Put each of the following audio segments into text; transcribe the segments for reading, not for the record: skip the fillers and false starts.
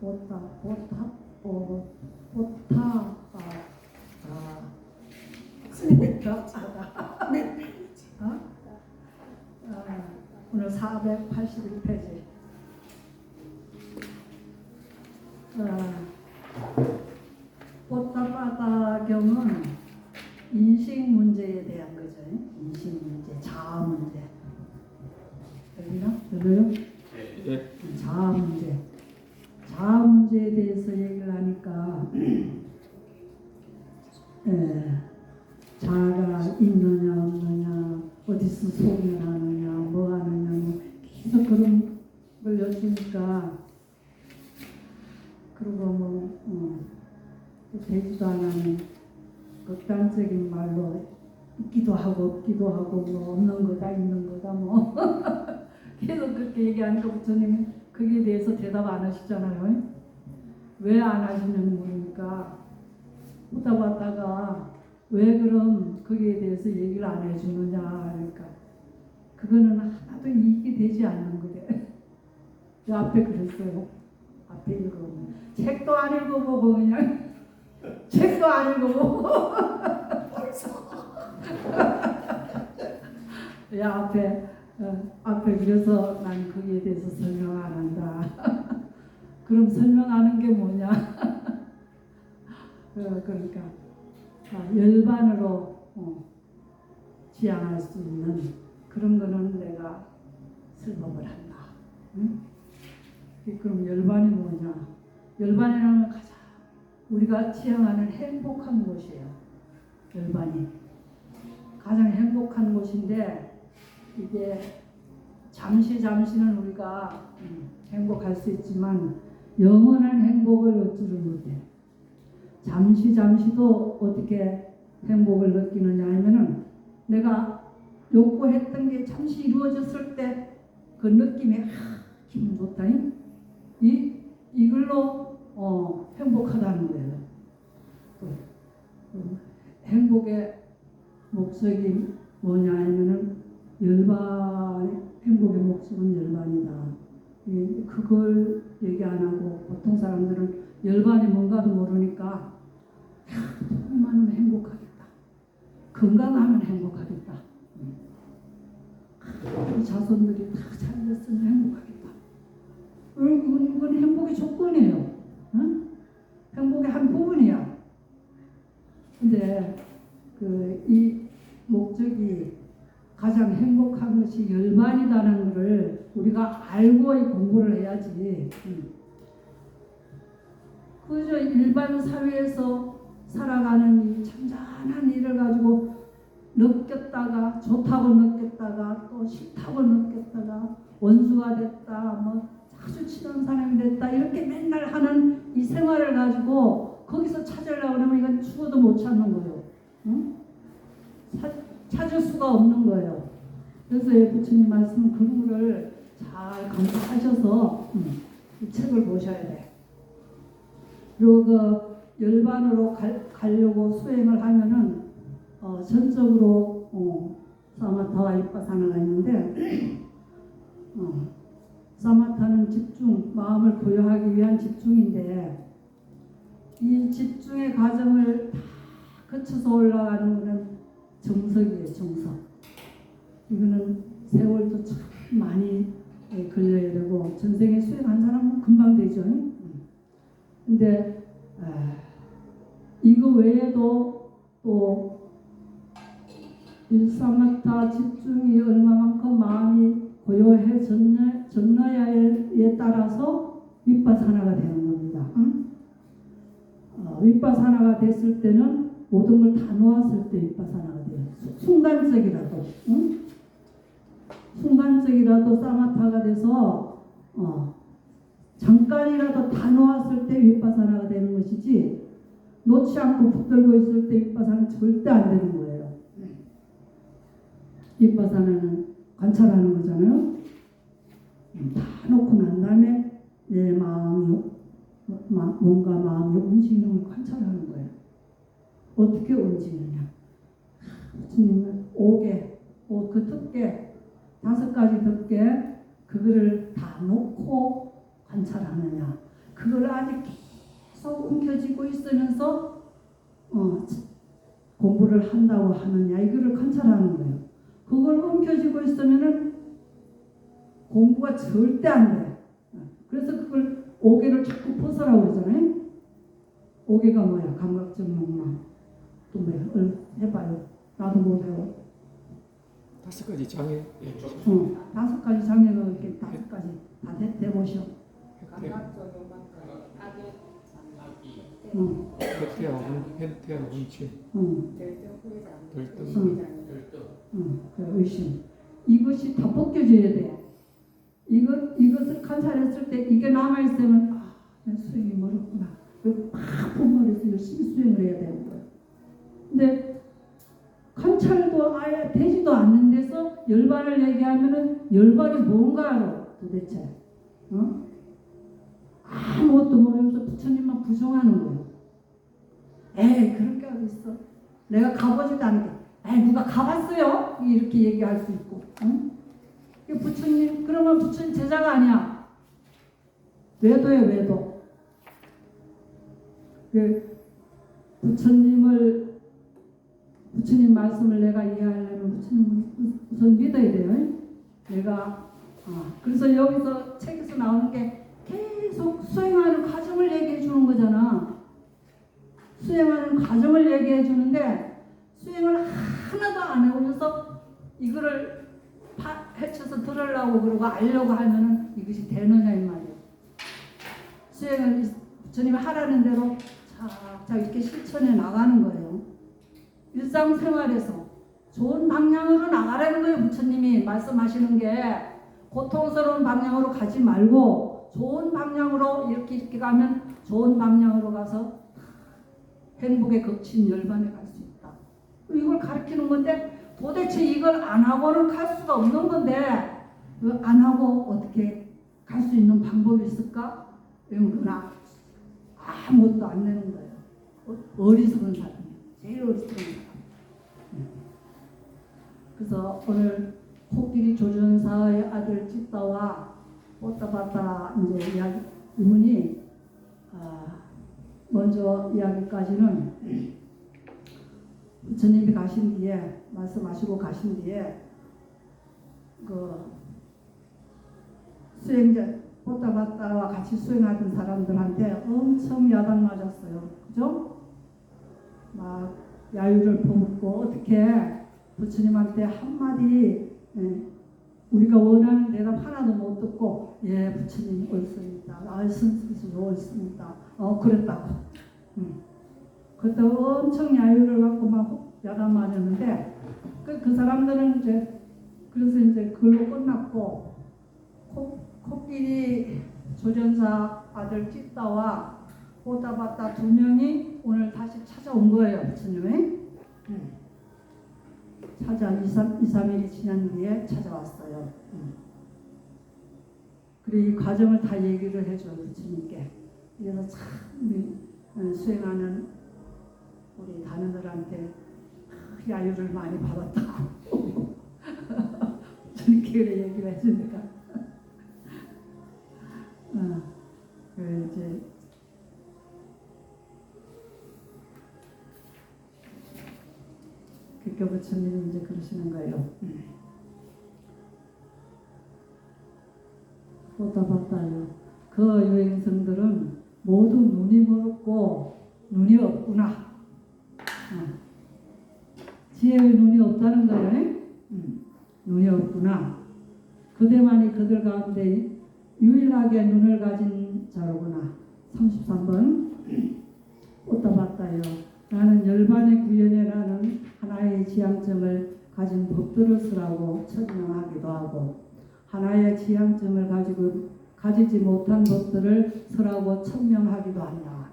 오늘 481페이지. 뽀따빠따경은 인식 문제에 대한 거죠. 인식 문제, 자아 문제. 들려요? 예. 자아 문제. 자아 문제에 대해서 얘기를 하니까 자아가 있느냐 없느냐, 어디서 소멸하느냐, 뭐 하느냐, 뭐 계속 그런 걸 여쭈니까, 그리고 되지도 않은 극단적인 말로 있기도 하고 없기도 하고, 뭐 없는 거다 있는 거다 뭐 계속 그렇게 얘기하니까 부처님이 거기에 대해서 대답 안 하시잖아요. 왜 안 하시는 거니까 보다 봤다가 왜 그럼 거기에 대해서 얘기를 안 해주느냐 그러니까 그거는 하나도 이익이 되지 않는 거래. 그 앞에 그랬어요. 앞에 읽어보면 책도 안 읽어보고 그냥 책도 안 읽어보고 야 앞에 그래서 난 거기에 대해서 설명 안 한다. 그럼 설명하는 게 뭐냐? 그러니까 열반으로 지향할 수 있는 그런 거는 내가 설법을 한다. 응? 그럼 열반이 뭐냐? 열반이라는 가장 우리가 지향하는 행복한 곳이에요. 열반이 가장 행복한 곳인데 이게 잠시는 우리가 행복할 수 있지만 영원한 행복을 얻지를 못해. 잠시도 어떻게 행복을 느끼느냐 하면은 내가 욕구했던 게 잠시 이루어졌을 때 그 느낌이 기분 좋다. 이걸로 행복하다는 거예요. 행복의 목적이 뭐냐 하면은 행복의 목적은 열반이다. 그걸 얘기 안 하고 보통 사람들은 열반이 뭔가도 모르니까 돈이 많으면 행복하겠다. 건강하면 행복하겠다. 우리 자손들이 다 잘 됐으면 행복하겠다. 이건 행복의 조건이에요. 응? 행복의 한 부분이야. 근데 이 목적이 가장 행복한 것이 열반이다는 것을 우리가 알고 공부를 해야지. 그저 일반 사회에서 살아가는 이 잔잔한 일을 가지고 느꼈다가 좋다고 느꼈다가 또 싫다고 느꼈다가 원수가 됐다, 뭐 아주 친한 사람이 됐다 이렇게 맨날 하는 이 생활을 가지고 거기서 찾으려고 그러면 이건 죽어도 못 찾는 거예요. 응? 찾을 수가 없는 거예요. 그래서 부처님 말씀 그런 거를 잘 검토하셔서 이 책을 보셔야 돼. 그리고 그 열반으로 가려고 수행을 하면은 전적으로 사마타와 위파사나가 있는데 사마타는 집중, 마음을 고요하기 위한 집중인데 이 집중의 과정을 다 거쳐서 올라가는 거는 정석이에요. 정석. 이거는 세월도 참 많이 걸려야 되고 전생에 수행한 사람은 금방 되죠. 근데 이거 외에도 또 일사마타 집중이 얼마만큼 마음이 고요해졌느냐에 따라서 위파사나가 되는 겁니다. 위파사나가 됐을 때는 모든 걸 다 놓았을 때 위파사나가 돼요. 순간적이라도 순간적이라도 사마타가 돼서 잠깐이라도 다 놓았을 때 위파사나가 되는 것이지 놓지 않고 붙들고 있을 때 위파사나는 절대 안 되는 거예요. 위파사나는 관찰하는 거잖아요. 다 놓고 난 다음에 내 마음이 몸과 마음이 움직이는 걸 관찰하는 거예요. 어떻게 움직이느냐. 부처님은 5개, 그 덮개, 5가지 덮개 그거를 다 놓고 관찰하느냐. 그걸 아직 계속 움켜쥐고 있으면서 공부를 한다고 하느냐 이거를 관찰하는 거예요. 그걸 움켜쥐고 있으면은 공부가 절대 안 돼. 그래서 그걸 오개를 자꾸 벗으라고 그러잖아요. 오개가 뭐야? 감각적 욕망. 또 뭐야? 해봐요. 나도 못 배워. 5가지 장애. 5가지 장애가 이렇게 5가지 다 해보셔. 감각적 욕망과 악의 hen태와 운치, 결정 후회장, 의심. 이것이 다 벗겨져야 돼. 이것을 관찰했을 때 이게 남아있으면 내 수행이 멀었구나. 팍 본머리에서 열심히 수행을 해야 되는 거예요. 근데 관찰도 아예 되지도 않는 데서 열반을 얘기하면은 열반이 뭔가 알아 도대체. 아무것도 모르면서 부처님만 부정하는 거예요. 에이 그렇게 하고 있어. 내가 가보지도 않게. 에이 누가 가봤어요? 이렇게 얘기할 수 있고. 부처님 그러면 부처님 제자가 아니야. 외도예요 외도. 부처님 말씀을 내가 이해하려면 부처님을 우선 믿어야 돼요. 내가 그래서 여기서 책에서 나오는 게 계속 수행하는 과정을 얘기해 주는 거잖아. 수행하는 과정을 얘기해 주는데 수행을 하나도 안 해오면서 이거를 헤쳐서 들으려고 그러고 알려고 하면은 이것이 되느냐 이 말이에요. 수행을 부처님이 하라는 대로 자 이렇게 실천해 나가는 거예요. 일상생활에서 좋은 방향으로 나가라는 거예요. 부처님이 말씀하시는 게 고통스러운 방향으로 가지 말고 좋은 방향으로 이렇게 가면 좋은 방향으로 가서 행복에 거친 열반에 갈 수 있다. 이걸 가르치는 건데 도대체 이걸 안 하고는 갈 수가 없는 건데 안 하고 어떻게 갈 수 있는 방법이 있을까? 그러나 아무것도 안 내는 거예요. 어리석은 사람이에요. 제일 어리석은 사람. 그래서 오늘 코끼리 조전사의 아들 찌따와 뽀따바따 이제 이야기 이문이 먼저 이야기까지는 부처님이 가신 뒤에 말씀하시고 가신 뒤에 그 수행자 뽀따바따와 같이 수행하던 사람들한테 엄청 야단 맞았어요. 그죠? 막 야유를 퍼붓고 어떻게 부처님한테 한마디 우리가 원하는 대답 하나도 못 듣고 예 부처님 옳습니다. 스스로 옳습니다. 그랬다고. 그때 엄청 야유를 갖고 막 야단 맞았는데 그 사람들은 이제 그래서 이제 그걸로 끝났고 코끼리 조전사 아들 찌따와 뽀따바따 2명이 오늘 다시 찾아온 거예요. 부처님이. 찾아 2, 3일이 지난 뒤에 찾아왔어요. 그리고 이 과정을 다 얘기를 해줘요. 부처님께. 그래서 참 수행하는 우리 단원들한테 야유를 많이 받았다고 부처님께 그래 얘기를 해주니까 이제 그러니까 부처님이 이제 그러시는 거예요. 뽀따바따요. 그 여행성들은 모두 눈이 멀었고 눈이 없구나. 지혜의 눈이 없다는 거예요. 눈이 없구나. 그대만이 그들 가운데 유일하게 눈을 가진 자로구나. 33번 뽀따바따요. 나는 열반의 구연이라는 하나의 지향점을 가진 법들을 쓰라고 천명하기도 하고 하나의 지향점을 가지지 못한 법들을 쓰라고 천명하기도 한다.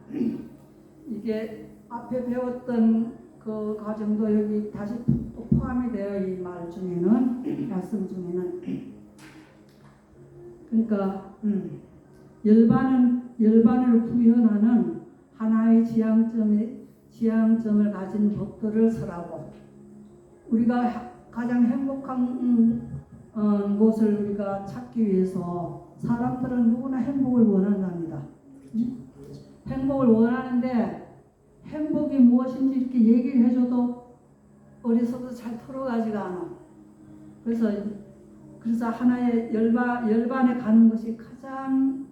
이게 앞에 배웠던 그 과정도 여기 다시 또 포함이 되어 이 말 중에는 말씀 중에는 그러니까 열반을 구현하는 하나의 지향점을 가진 법들을 쓰라고. 우리가 가장 행복한 곳을 우리가 찾기 위해서 사람들은 누구나 행복을 원한답니다. 행복을 원하는데 행복이 무엇인지 이렇게 얘기를 해줘도 어리석어서 잘 털어가지가 않아. 그래서 하나의 열반에 가는 것이 가장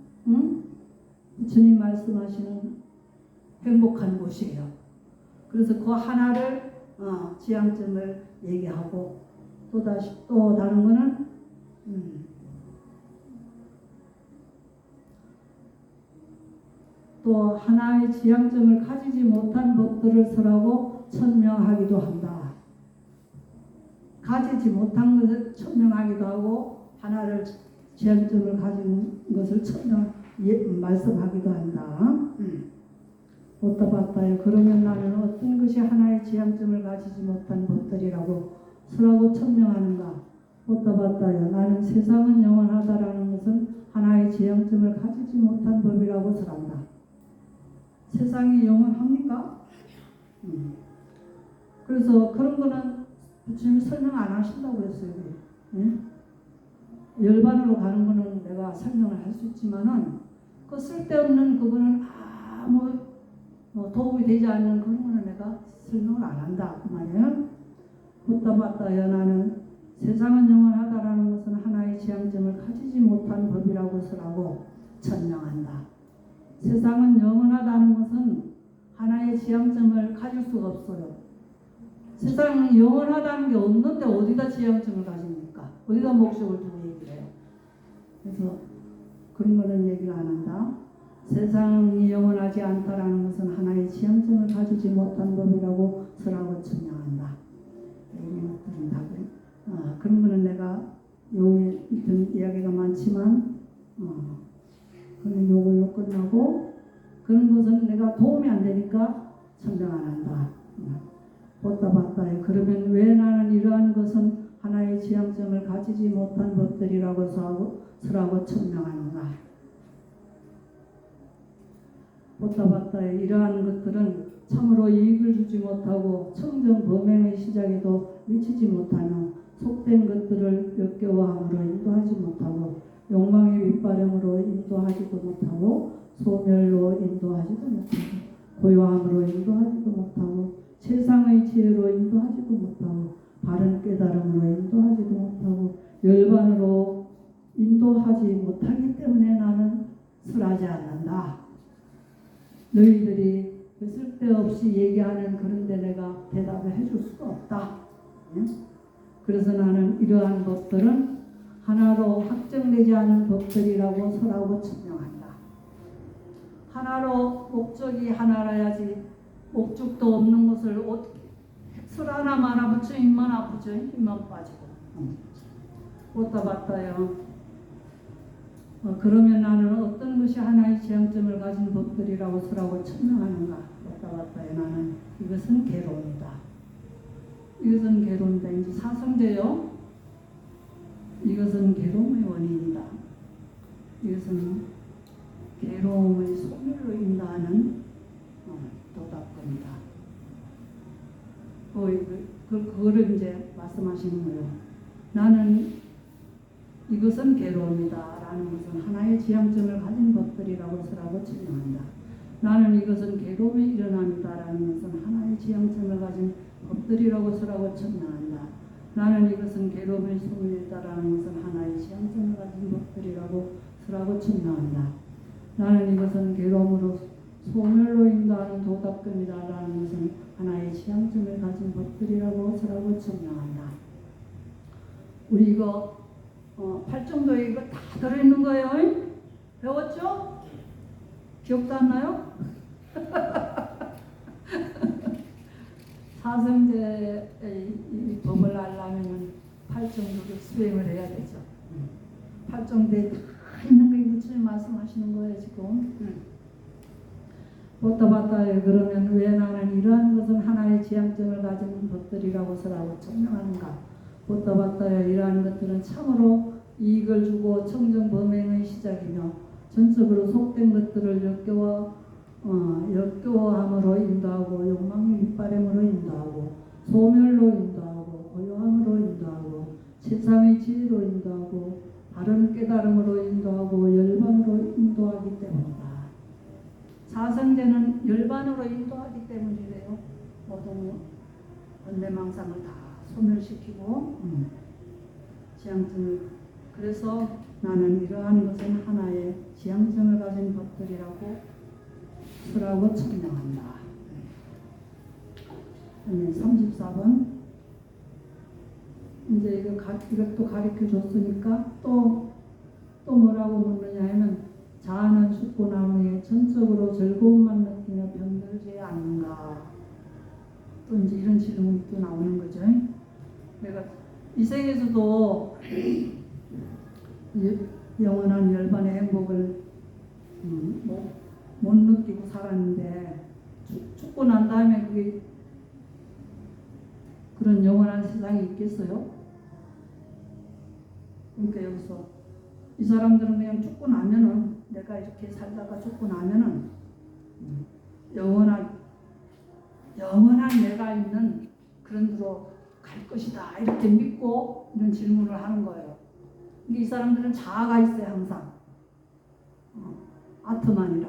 주님 말씀하시는 행복한 곳이에요. 그래서 그 하나를 지향점을 얘기하고 또 다른 거는 또 하나의 지향점을 가지지 못한 법들을 설하고 천명하기도 한다. 가지지 못한 것을 천명하기도 하고 하나를 지향점을 가진 것을 말씀하기도 한다. 보다 봤다요. 그러면 나는 어떤 것이 하나의 지향점을 가지지 못한 법들이라고 설하고 천명하는가? 보다 봤다요. 나는 세상은 영원하다라는 것은 하나의 지향점을 가지지 못한 법이라고 설한다. 세상이 영원합니까? 그래서 그런 거는 부처님이 설명 안 하신다고 그랬어요. 예? 열반으로 가는 거는 내가 설명을 할 수 있지만은 그 쓸데없는 그거는 아무 도움이 되지 않는 그런 거는 내가 설명을 안 한다 그 말이에요. 보다 봤다요. 나는 세상은 영원하다라는 것은 하나의 지향점을 가지지 못한 법이라고 설하고 천명한다. 세상은 영원하다는 것은 하나의 지향점을 가질 수가 없어요. 세상은 영원하다는 게 없는데 어디다 지향점을 가집니까? 어디다 목적을 두고 얘기를 해요. 그래서 그런 거는 얘기를 안 한다. 세상이 영원하지 않다라는 것은 하나의 지향점을 가지지 못한 법이라고 설하고 천명한다. 이런 것들은 다 그런 거는 내가 여기 이야기가 많지만 그런 요걸로 끝나고 그런 것은 내가 도움이 안 되니까 천명 안 한다. 보다 봤다에 그러면 왜 나는 이러한 것은 하나의 지향점을 가지지 못한 법들이라고 설하고 천명하는가? 보다 봤다에 이러한 것들은 참으로 이익을 주지 못하고 청정 범행의 시작에도 미치지 못하는 속된 것들을 역겨워함으로 인도하지 못하고 욕망의 윗바람으로 인도하지도 못하고 소멸로 인도하지도 못하고 고요함으로 인도하지도 못하고 세상의 지혜로 인도하지도 못하고 바른 깨달음으로 인도하지도 못하고 열반으로 인도하지 못하기 때문에 나는 설하지 않는다. 너희들이 쓸데없이 얘기하는 그런데 내가 대답을 해줄 수가 없다. 그래서 나는 이러한 법들은 하나로 확정되지 않은 법들이라고 설하고 천명한다. 하나로 목적이 하나라야지 목적도 없는 것을 어떻게 설 하나 말아 붙여 힘만 아프죠. 힘만 빠지고 보다 봤다요. 그러면 나는 어떤 것이 하나의 지향점을 가진 법들이라고 설하고 천명하는가? 보다 봤다요. 나는 이것은 괴로움이다. 이것은 괴로움이다. 이제 사성제요. 이것은 괴로움의 원인이다. 이것은 괴로움의 소멸로 인도하는 도답권이다. 그거를 이제 말씀하시는 거예요. 나는 이것은 괴로움이다 라는 것은 하나의 지향점을 가진 법들이라고 설하고 천명한다. 나는 이것은 괴로움의 일어남이다 라는 것은 하나의 지향점을 가진 법들이라고 설하고 천명한다. 나는 이것은 괴로움의 소멸이다라는 것은 하나의 지향점을 가진 법들이라고 설하고 천명한다. 나는 이것은 괴로움으로 소멸로 인도하는 도답권이다라는 것은 하나의 지향점을 가진 법들이라고 설하고 천명한다. 우리 이거 8정도에 이거 다 들어있는 거예요. 배웠죠? 기억도 안 나요? 사성제의 이 법을 알려면 8정도를 수행을 해야 되죠. 8정도에 다 있는 거 부처님 말씀하시는 거예요 지금. 보다 봤다에 그러면 왜 나는 이러한 것은 하나의 지향점을 가진 것들이라고 설하고 천명하는가? 보다 봤다에 이러한 것들은 참으로 이익을 주고 청정 범행의 시작이며 전적으로 속된 것들을 역겨워함으로 인도하고 욕망의 밑바람으로 인도하고 소멸로 인도하고 고요함으로 인도하고 세상의 지혜로 인도하고 바른 깨달음으로 인도하고 열반으로 인도하기 때문이다. 가성제는 열반으로 인도하기 때문이래요. 모든 번뇌망상을 다 소멸시키고 지향증을. 그래서 나는 이러한 것은 하나의 지향증을 가진 법들이라고 설하고 측량한다. 34번. 이제 이것도 가르쳐 줬으니까 또 뭐라고 묻느냐 하면, 자아는 죽고 난 후에 전적으로 즐거움만 느끼며 병들지 않는가. 또 이제 이런 질문이 또 나오는 거죠. 내가 이 생에서도 영원한 열반의 행복을 못 느끼고 살았는데, 죽고 난 다음에 그게 그런 영원한 세상이 있겠어요? 그러니까 여기서 이 사람들은 그냥 죽고 나면은, 내가 이렇게 살다가 죽고 나면은 영원한 내가 있는 그런 데로 갈 것이다 이렇게 믿고 이런 질문을 하는 거예요. 이 사람들은 자아가 있어요. 항상 아트만이라.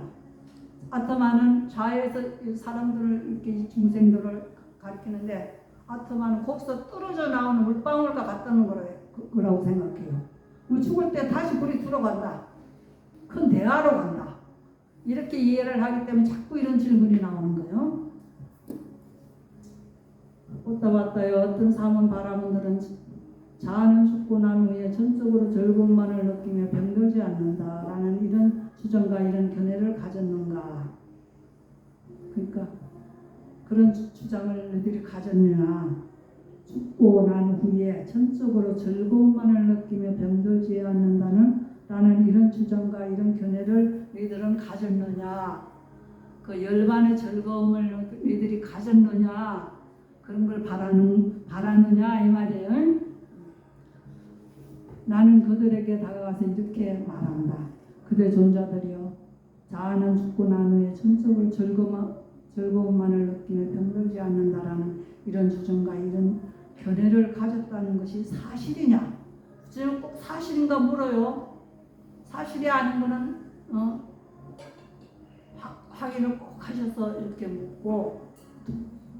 아트만은 자아에서 사람들을 이렇게 중생들을 가리키는데, 아트만은 거기서 떨어져 나오는 물방울과 같다는 거라고 생각해요. 죽을 때 다시 불이 들어간다. 큰 대화로 간다. 이렇게 이해를 하기 때문에 자꾸 이런 질문이 나오는 거예요. 왔다 왔다요. 어떤 사문 바라문들은 자아는 죽고 난 후에 전적으로 즐거움만을 느끼며 병들지 않는다라는 이런 주장과 이런 견해를 가졌는가. 그러니까 그런 주장을 너희들이 가졌느냐. 죽고 난 후에 전적으로 즐거움만을 느끼며 병들지 않는다는 라는 이런 주장과 이런 견해를 너희들은 가졌느냐. 그 열반의 즐거움을 너희들이 가졌느냐. 그런 걸 바라느냐 이 말이에요. 나는 그들에게 다가가서 이렇게 말한다. 그대 존자들이여, 자아는 죽고 난 후에 전적으로 즐거움만을 느끼며 병들지 않는다라는 이런 주장과 이런 견해를 가졌다는 것이 사실이냐? 지금 꼭 사실인가 물어요. 사실이 아닌 거는 확인을 꼭 하셔서 이렇게 묻고,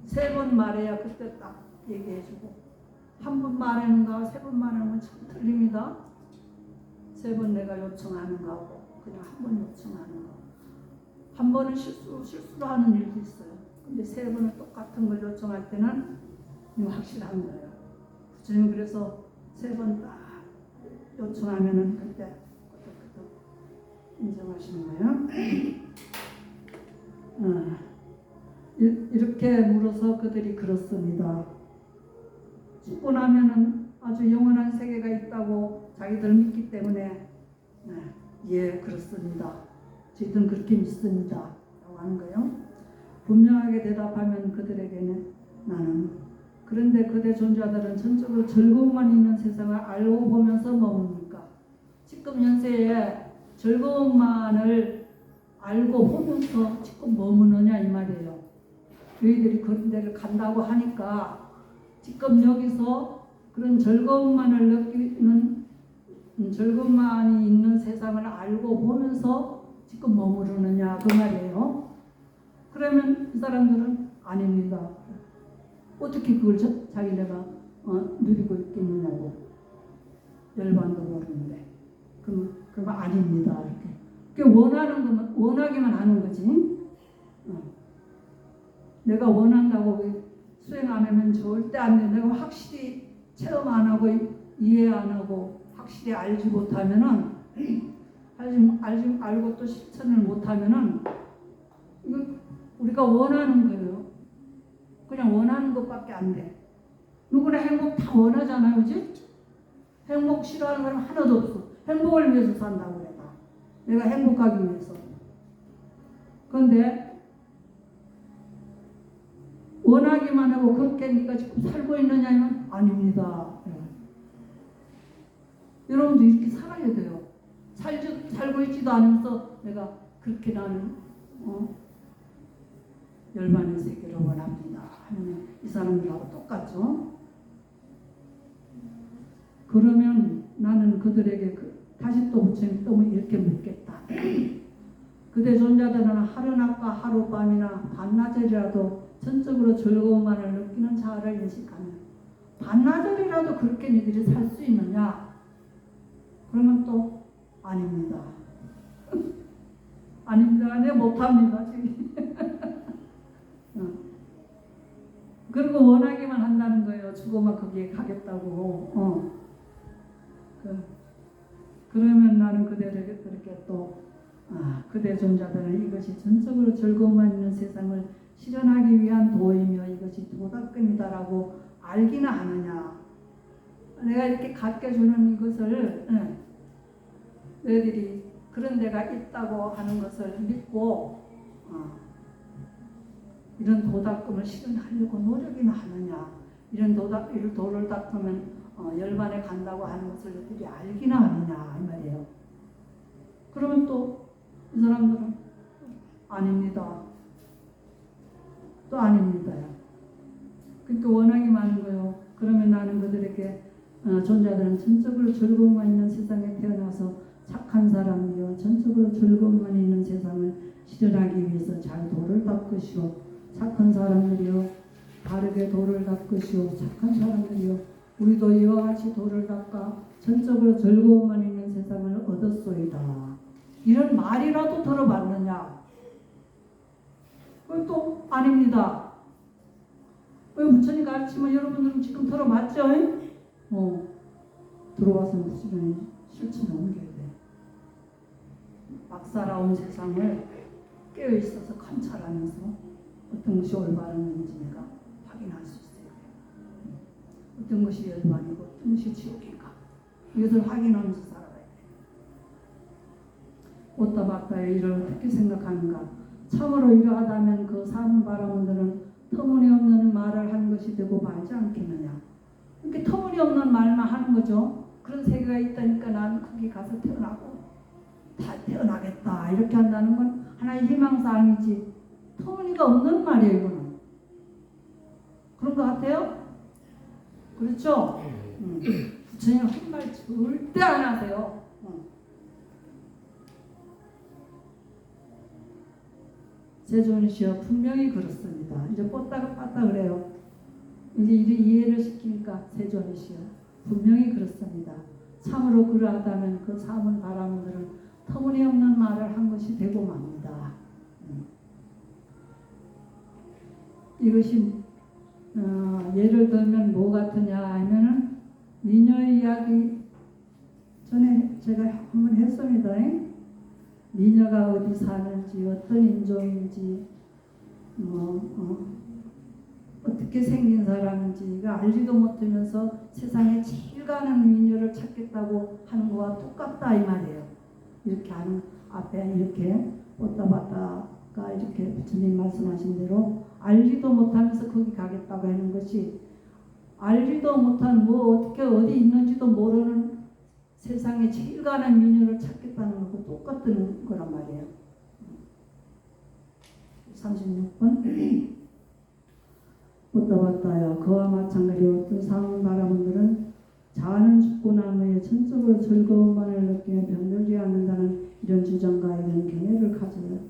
3번 말해야 그때 딱 얘기해주고, 한 번 말하는가 3번 말하는 건 참 틀립니다. 3번 내가 요청하는 거하고 그냥 한 번 요청하는 거. 한 번은 실수로 하는 일도 있어요. 근데 3번은 똑같은 걸 요청할 때는 확실한 거예요. 저는 그래서 3번 딱 요청하면은 그때 인정하시는 거예요. 이렇게 물어서 그들이 그렇습니다. 죽고 나면은 아주 영원한 세계가 있다고 자기들 믿기 때문에, 예, 그렇습니다. 저희들은 그렇게 믿습니다. 라고 하는 거예요. 분명하게 대답하면 그들에게는 나는, 그런데 그대 존재자들은 전적으로 즐거움만 있는 세상을 알고 보면서 머뭅니까? 지금 현세에 즐거움만을 알고 보면서 지금 머무느냐 이 말이에요. 너희들이 그런 데를 간다고 하니까 지금 여기서 그런 즐거움만을 느끼는, 즐거움만이 있는 세상을 알고 보면서 지금 머무르느냐 그 말이에요. 그러면 이 사람들은 아닙니다. 어떻게 그걸 자기네가 누리고 있겠느냐고. 열반도 모르는데. 그러면 아닙니다. 이렇게. 원하는 거면 원하기만 하는 거지. 내가 원한다고 수행 안 하면 절대 안 돼. 내가 확실히 체험 안 하고 이해 안 하고 확실히 알지 못하면은, 알고 또 실천을 못하면은 이거 우리가 원하는 거예요. 그냥 원하는 것밖에 안 돼. 누구나 행복 다 원하잖아요, 그지? 행복 싫어하는 사람 하나도 없어. 행복을 위해서 산다고 그래. 내가 행복하기 위해서. 그런데 원하기만 하고 그렇게 네가 지금 살고 있느냐면 아닙니다. 여러분도 이렇게 살아야 돼요. 살고 있지도 않으면서 내가 그렇게 나는 열반의 세계를 원합니다 하면 이 사람들하고 똑같죠. 그러면 나는 그들에게 다시 또 이렇게 묻겠다. 그대 존자들은 하루낮과 하룻밤이나 반나절이라도 전적으로 즐거움만을 느끼는 자아를 인식하며 반나절이라도 그렇게 너희들이 살 수 있느냐? 그러면 또 아닙니다. 아닙니다. 내 못합니다. 지금. 그리고 원하기만 한다는 거예요. 죽어만 거기에 가겠다고. 그러면 나는 그대를 그렇게 또 그대 존자들은 이것이 전적으로 즐거움만 있는 세상을 실현하기 위한 도이며 이것이 도덕금이다라고 알기나 하느냐. 내가 이렇게 갖게 주는 이것을 너희들이 그런 데가 있다고 하는 것을 믿고 이런 도덕금을 실현하려고 노력이나 하느냐. 이런 도를 닦으면 열반에 간다고 하는 것을 너희들이 알기나 하느냐 이 말이에요. 그러면 또 이 사람들은 아닙니다. 또 아닙니다요. 그러니까 원하기 많은 거예요. 그러면 나는 그들에게 존재들은 전적으로 즐거움만 있는 세상에 태어나서 착한 사람이요 전적으로 즐거움만 있는 세상을 실현하기 위해서 잘 도를 닦으시오. 착한 사람들이요 바르게 도를 닦으시오. 착한 사람들이요 우리도 이와 같이 도를 닦아 전적으로 즐거움만 있는 세상을 얻었소이다. 이런 말이라도 들어봤느냐? 그건 또 아닙니다. 왜 부처님 가르치면 여러분들은 지금 들어봤죠? 들어와서는 부지런히 실천에 옮겨야 돼. 막 살아온 세상을 깨어있어서 관찰하면서 어떤 것이 올바른지 내가 확인할 수 있어요. 어떤 것이 열반이고 어떤 것이 지옥인가 이것을 확인하면서 살아가야 돼. 오따바따의 일을 어떻게 생각하는가. 참으로 이러하다면 그 사는 바라본들은 터무니없는 말을 한 것이 되고 말지 않겠느냐. 이렇게 터무니없는 말만 하는 거죠. 그런 세계가 있다니까 나는 거기 가서 태어나고 다 태어나겠다 이렇게 한다는 건 하나의 희망사항이지 터무니가 없는 말이에요. 이거는 그런 것 같아요? 그렇죠? 부처님 한 말 절대 안 하세요. 세존이시여 분명히 그렇습니다. 이제 뻗다가 빻다 그래요. 이제 이해를 시키니까 세존이시여 분명히 그렇습니다. 참으로 그러하다면 그 참은 바라문들은 터무니없는 말을 한 것이 되고 맙니다. 이것이 예를 들면 뭐 같으냐 하면은 미녀 이야기 전에 제가 한번 했습니다. 미녀가 어디 사는지 어떤 인종인지 어떻게 생긴 사람인지 알지도 못하면서 세상에 제일 가는 미녀를 찾겠다고 하는 거와 똑같다 이 말이에요. 이렇게 하는 앞에 이렇게 오따바따가 이렇게 부처님 말씀하신 대로 알지도 못하면서 거기 가겠다고 하는 것이 알지도 못한 뭐 어떻게 어디 있는지도 모르는 세상에 제일 가는 미녀를 찾겠다는 것과 똑같은 거란 말이에요. 36번 오따바따야 그와 마찬가지 어떤 상황 바라본들은 자아는 죽고 난 후에 전적으로 즐거움만을 느끼며 병들지 않는다는 이런 주장과 이런 견해를 가졌다.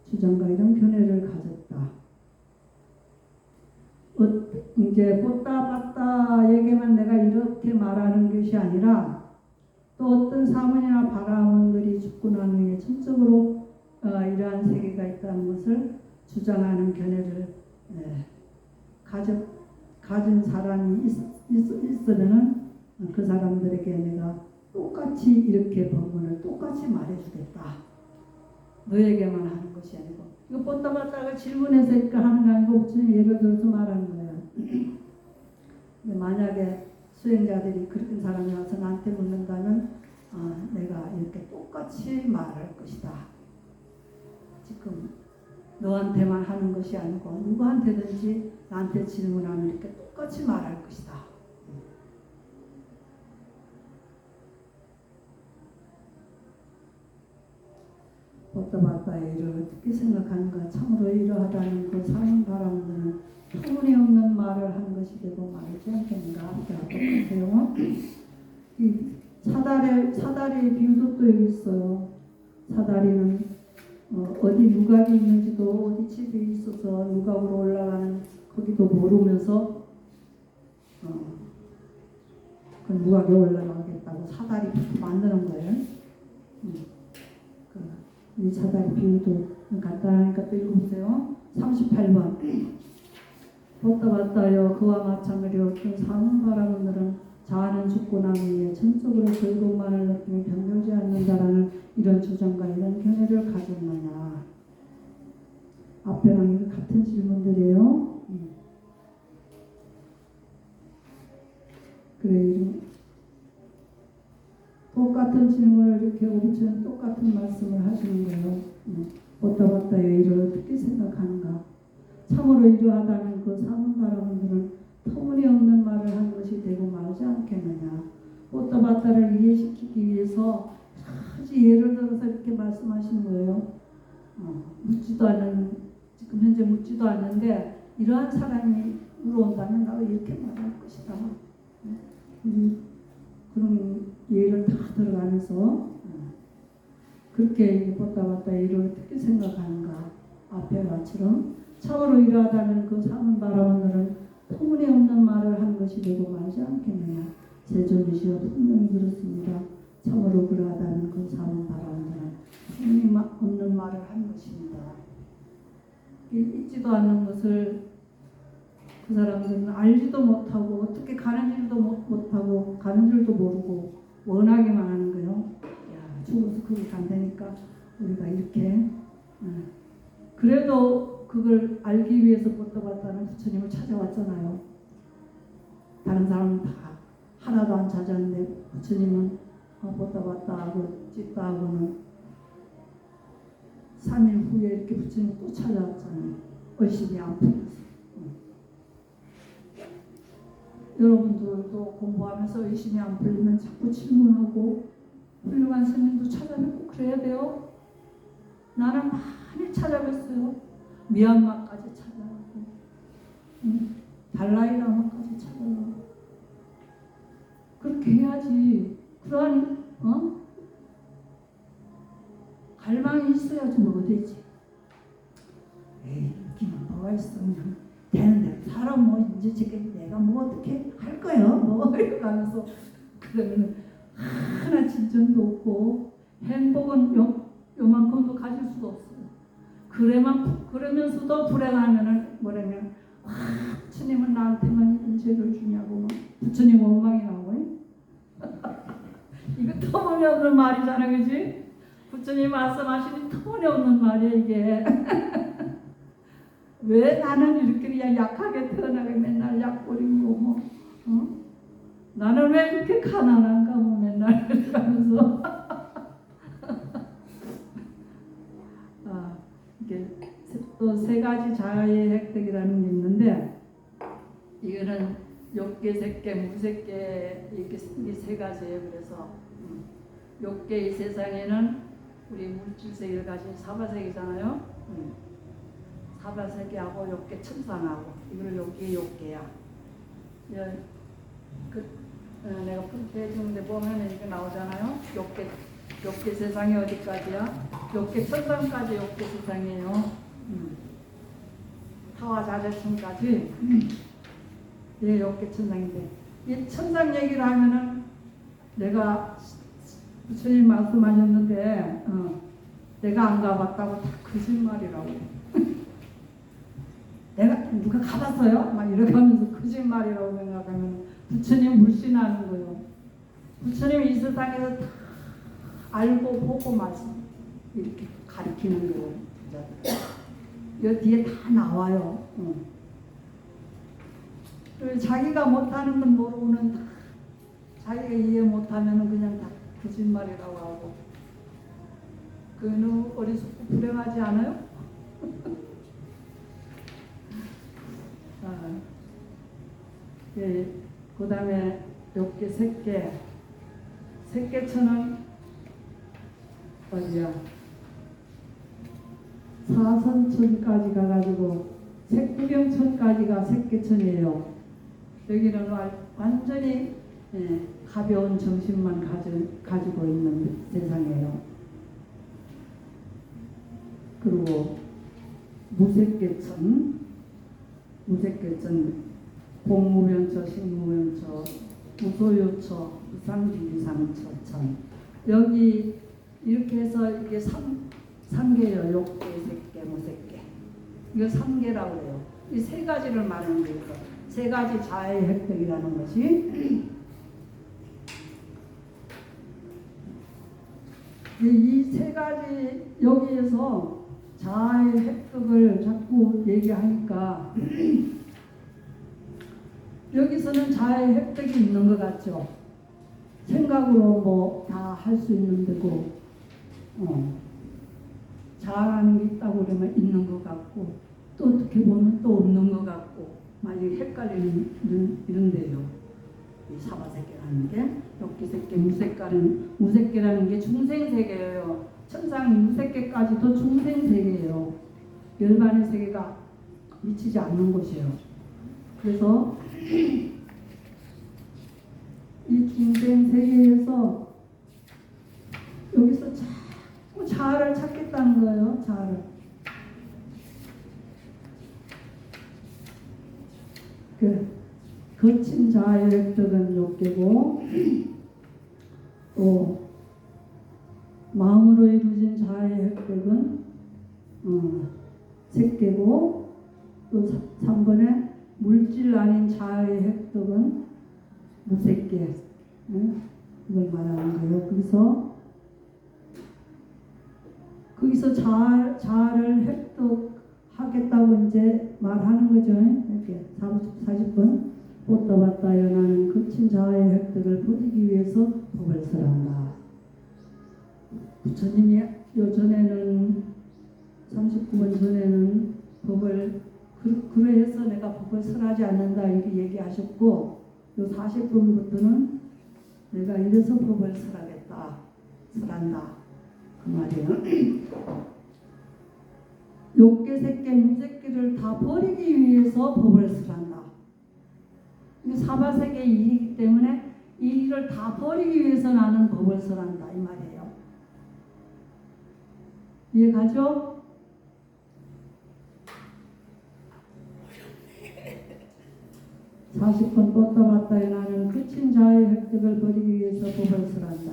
주장과 이런 견해를 가졌다. 이제 뽀따바따에게만 내가 이렇게 말하는 것이 아니라 또 어떤 사문이나 바라문들이 죽고 난 후에 전적으로 이러한 세계가 있다는 것을 주장하는 견해를 가진 사람이 있으면은 그 사람들에게 내가 똑같이 이렇게 법문을 똑같이 말해주겠다. 너에게만 하는 것이 아니고 이거 뻗다봤다가 질문해서 이렇게 하는 거 아니고 지금 예를 들어서 말하는 거예요. 근데 만약에 수행자들이 그런 사람이 와서 나한테 묻는다면 내가 이렇게 똑같이 말할 것이다. 지금 너한테만 하는 것이 아니고 누구한테든지 나한테 질문하면 이렇게 똑같이 말할 것이다. 오따바따의 일을 어떻게 생각하는가. 참으로 이러하다는 그 사는 바람은 터무니없는 말을 한 것이 되고 말하지 않겠는가. 똑같아요. 이 사다리의 비유도 또 여기 있어요. 사다리는 어디 누각이 있는지도 어디 집에 있어서 누각으로 올라가는 거기도 모르면서 그 누각에 올라가겠다고 사다리 만드는 거예요. 이 사다리 비유도 간단하니까 또 읽어보세요. 38번. 보다 봤다요. 그와 마찬가지로 어떤 사는 바람들은 자아는 죽고 난 후에 전적으로 즐거움만을 느끼며 변명지 않는다라는 이런 주장과 이런 견해를 가졌느냐. 앞에랑 이거 같은 질문들이에요. 그래, 똑같은 질문을 이렇게 오부처는 똑같은 말씀을 하시는 거예요. 보다 봤다요. 이를 어떻게 생각하는가. 참으로 이러하다는 그 사는 바람들은 터무니없는 말을 한 것이 되고 말지 않겠느냐. 보다 봤다를 이해시키기 위해서 아주 예를 들어서 이렇게 말씀하시는 거예요. 묻지도 않은, 지금 현재 묻지도 않는데 이러한 사람이 물어온다면 나도 이렇게 말할 것이다. 그런 예를 다 들어가면서 그렇게 보다 봤다 이를 어떻게 생각하는가. 앞에 말처럼 참으로 이러하다는 그 사는 바람들은 터무니없는 말을 한 것이 되고 말지 않겠느냐. 제존이시여 분명히 그렇습니다. 참으로 그러하다는 그 사는 바람들은 터무니없는 말을 한 것입니다. 있지도 않는 것을 그 사람들은 알지도 못하고 어떻게 가는 줄도 못하고 가는 줄도 모르고 원하기만 하는 거예요. 야, 죽어서 거기 간다니까 우리가 이렇게 그래도 그걸 알기 위해서 뻗어봤다는 부처님을 찾아왔잖아요. 다른 사람은 다 하나도 안 찾았는데 부처님은 뻗어봤다 하고 찢다 하고는 3일 후에 이렇게 부처님 또 찾아왔잖아요. 의심이 안 풀려서. 여러분들도 공부하면서 의심이 안 풀리면 자꾸 질문하고 훌륭한 스님도 찾아뵙고 그래야 돼요. 나는 많이 찾아뵀어요. 미얀마까지 찾아가고 달라이라마까지 찾아가고 그렇게 해야지. 그러한 갈망이 있어야지 뭐 되지. 에이 기만 뭐가 있어. 그냥 되는데 사람 뭐 이제 지금 내가 뭐 어떻게 할 거예요? 뭐 이러면서 그러면 하나 진전도 없고 행복은 요만큼도 가질 수가 없어요. 그러면서도 불행하면은 뭐냐면 부처님은 나한테만 이런 죄를 주냐고 막 부처님 원망이 나오고 이거 터무니없는 말이잖아, 그지? 부처님 말씀하시니 터무니없는 말이야 이게. 왜 나는 이렇게 그냥 약하게 태어나게 맨날 약 뿌리고 나는 왜 이렇게 가난한가 뭐 맨날 이러면서 이게 또 세 가지 자아의 획득이라는 게 있는데 이거는 욕계, 색계, 무색계 이렇게 이 세 가지예요. 그래서 욕계 이 세상에는 우리 물질세계를 가진 사바세계잖아요. 사바세계하고 욕계 천상하고 이걸 욕계야. 내가 프린트 해주는데 보면 이렇게 나오잖아요. 욕계 세상이 어디까지야? 욕계 천상까지 욕계 세상이에요. 타화자재천까지 예, 욕계 천상인데 이 천상 얘기를 하면은 내가 부처님 말씀하셨는데 내가 안 가봤다고 다 거짓말이라고. 내가 누가 가봤어요? 막 이렇게 하면서 거짓말이라고 생각하면 부처님 물씬하는 거예요. 부처님이 이 세상에서 다 알고 보고 말씀 이렇게 가르치는 거예요. 여기 뒤에 다 나와요. 자기가 못하는 건 모르고는 다 자기가 이해 못하면 그냥 다 거짓말이라고 하고 그는 어리석고 불행하지 않아요? 예, 그 다음에 욕계 색계천은 어디야? 사선천까지 가가지고 색구경천까지가 색계천이에요. 여기는 완전히 가벼운 정신만 가지고 있는 세상이에요. 그리고 무색계천, 공무면처, 식무면처, 무소유처, 무상비상처천. 여기 이렇게 해서 이게 3개예요. 욕계, 색계, 무색계. 이거 3개라고 해요. 이 세 가지를 말하는 거예요. 세 가지 자아의 획득이라는 것이 이 세 가지 여기에서 자아의 획득을 자꾸 얘기하니까 여기서는 자아의 획득이 있는 것 같죠. 생각으로 뭐 다 할 수 있는 데고 자아라는 게 있다고 그러면 있는 것 같고 또 어떻게 보면 또 없는 것 같고 막 이렇게 헷갈리는 이런데요. 이 사바세계라는 게 욕기세계, 무색계라는 게 중생세계예요. 천상 무색계까지도 중생세계예요. 열반의 세계가 미치지 않는 곳이에요. 그래서 이 중생세계에서 여기서 자꾸 자아를 찾겠다는 거예요. 자아를. 거친 자아의 획득은 욕계고 또 마음으로 이루어진 자아의 획득은 색계고 또 3번에 물질 아닌 자아의 획득은 무색계. 이걸 말하는 거예요. 거기서 자아를 획득하겠다고 이제 말하는 거죠. 이렇게 40번 보따봤다 연하는 거친 자아의 획득을 버리기 위해서 법을 설한다. 부처님이 요전에는 39번 전에는 법을 그래서 내가 법을 설하지 않는다 이렇게 얘기하셨고 요 40번부터는 내가 이래서 법을 설한다 그 말이에요. 욕계, 색계, 무색계를 다 버리기 위해서 법을 설한다. 사바세계의 일이기 때문에 이 일을 다 버리기 위해서 나는 법을 설한다 이 말이에요. 이해가죠? 어렵네. 40번 뻗다봤다에 나는 그친 자의 획득을 버리기 위해서 법을 설한다.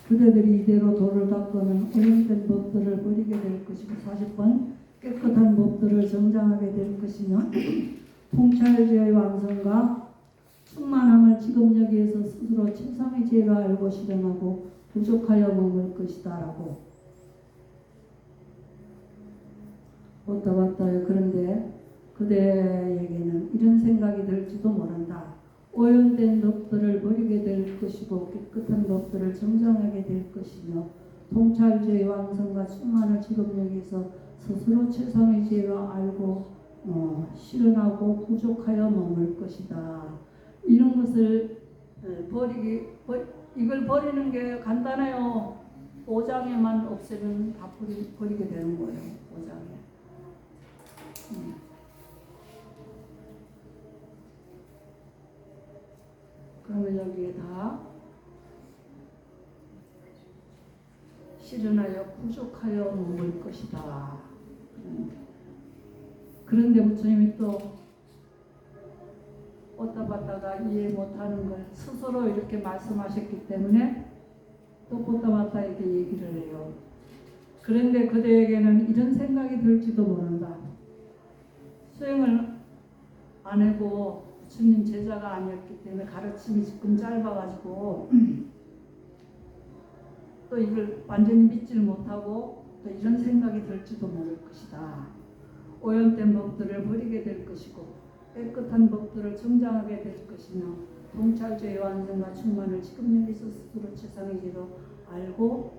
그대들이 이대로 도를 닦고는 오염된 법들을 버리게 될 것이고 40번 깨끗한 법들을 정장하게 될 것이며 통찰지의 완성과 충만함을 지금 여기에서 스스로 최상의 지혜로 알고 실현하고 부족하여 머물 것이다 라고 왔다요. 그런데 그대에게는 이런 생각이 들지도 모른다. 오염된 법들을 버리게 될 것이고 깨끗한 법들을 정정하게 될 것이며 통찰지의 완성과 충만을 지금 여기서 스스로 최상의 지혜로 알고 실현하고 부족하여 머물 것이다. 이런 것을 이걸 버리는 게 간단해요. 5장에만 없애면 다 버리게 되는 거예요. 5장에. 그러면 여기에 다 실현하여 부족하여 머물 것이다. 그런데 부처님이 또 뻗다봤다가 이해 못하는 걸 스스로 이렇게 말씀하셨기 때문에 또 뻗다봤다 이렇게 얘기를 해요. 그런데 그대에게는 이런 생각이 들지도 모른다. 수행을 안 하고 부처님 제자가 아니었기 때문에 가르침이 조금 짧아가지고 또 이걸 완전히 믿지를 못하고 또 이런 생각이 들지도 모를 것이다. 오염된 법들을 버리게 될 것이고 깨끗한 법들을 정장하게 될 것이며 통찰죄의 완성과 충만을 지금 여기서 스스로 최상의 지로 알고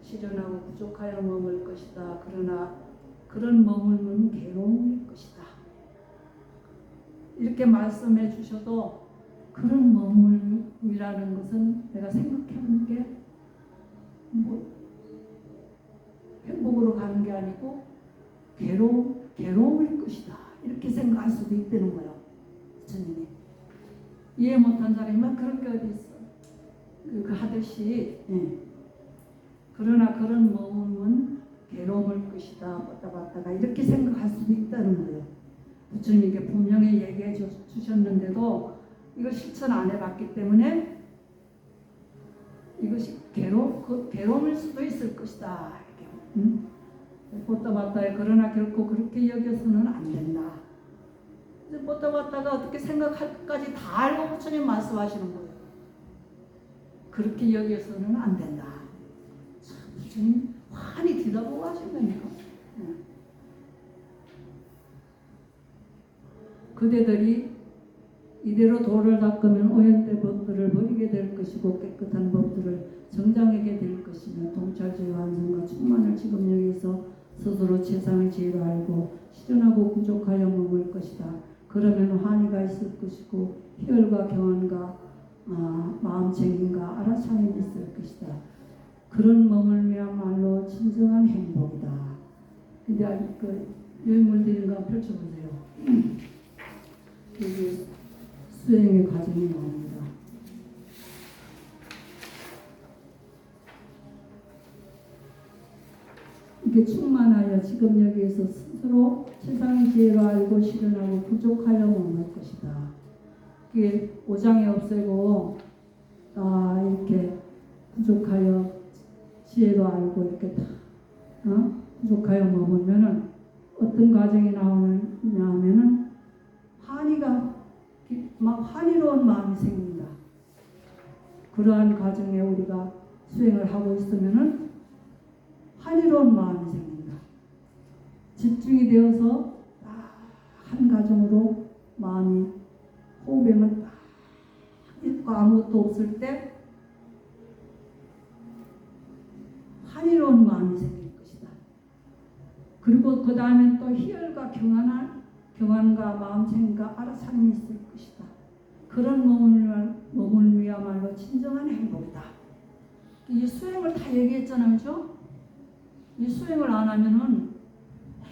실현하고 부족하여 머물 것이다. 그러나 그런 머물면 괴로움일 것이다. 이렇게 말씀해 주셔도 그런 머물이라는 것은 내가 생각해 본 게 행복으로 가는 게 아니고 괴로움일 것이다. 이렇게 생각할 수도 있다는 거예요. 부처님이. 이해 못한 사람이 막 그런 게 어디 있어. 그 하듯이 그러나 그런 몸은 괴로울 것이다. 왔다갔다가 이렇게 생각할 수도 있다는 거예요. 부처님께 분명히 얘기해 주셨는데도 이걸 실천 안 해봤기 때문에 이것이 괴로움일 수도 있을 것이다. 이렇게. 왔다 갔다에 그러나 결코 그렇게 여겨서는 안 된다. 왔다 갔다가 어떻게 생각할까지 다 알고 부처님 말씀하시는 거예요. 그렇게 여겨서는 안 된다. 참, 부처님 환히 뒤다보고 하신다니까. 그대들이 이대로 도를 닦으면 오염된 법들을 버리게 될 것이고 깨끗한 법들을 정장하게 될 것이며 통찰주의 완성과 충만을 지금 여기서 스스로 최상의 지혜로 알고 시전하고 부족하여 머물 것이다. 그러면 환희가 있을 것이고 희열과 경안과 마음챙김과 알아차림이 있을 것이다. 그런 머물면말로 진정한 행복이다. 근데 그 유인물 드린 거 펼쳐보세요. 여기 수행의 과정이 나옵니다. 이게 충만하여 지금 여기에서 스스로 세상의 지혜로 알고 실현하고 부족하여 머물 것이다. 이게 5장에 없애고 이렇게 부족하여 지혜로 알고 이렇게 다 부족하여 머물면은 어떤 과정이 나오느냐면은 막 환희로운 마음이 생긴다. 그러한 과정에 우리가 수행을 하고 있으면은 환희로운 마음이 생긴다. 집중이 되어서 한 가정으로 마음이 호흡에만 딱 있고 아무것도 없을 때 환희로운 마음이 생길 것이다. 그리고 그 다음엔 또 희열과 경안과 마음챙김과 알아차림이 있을 것이다. 그런 몸을미야말로 진정한 행복이다. 이 수행을 다 얘기했잖아요, 그죠? 이 수행을 안 하면은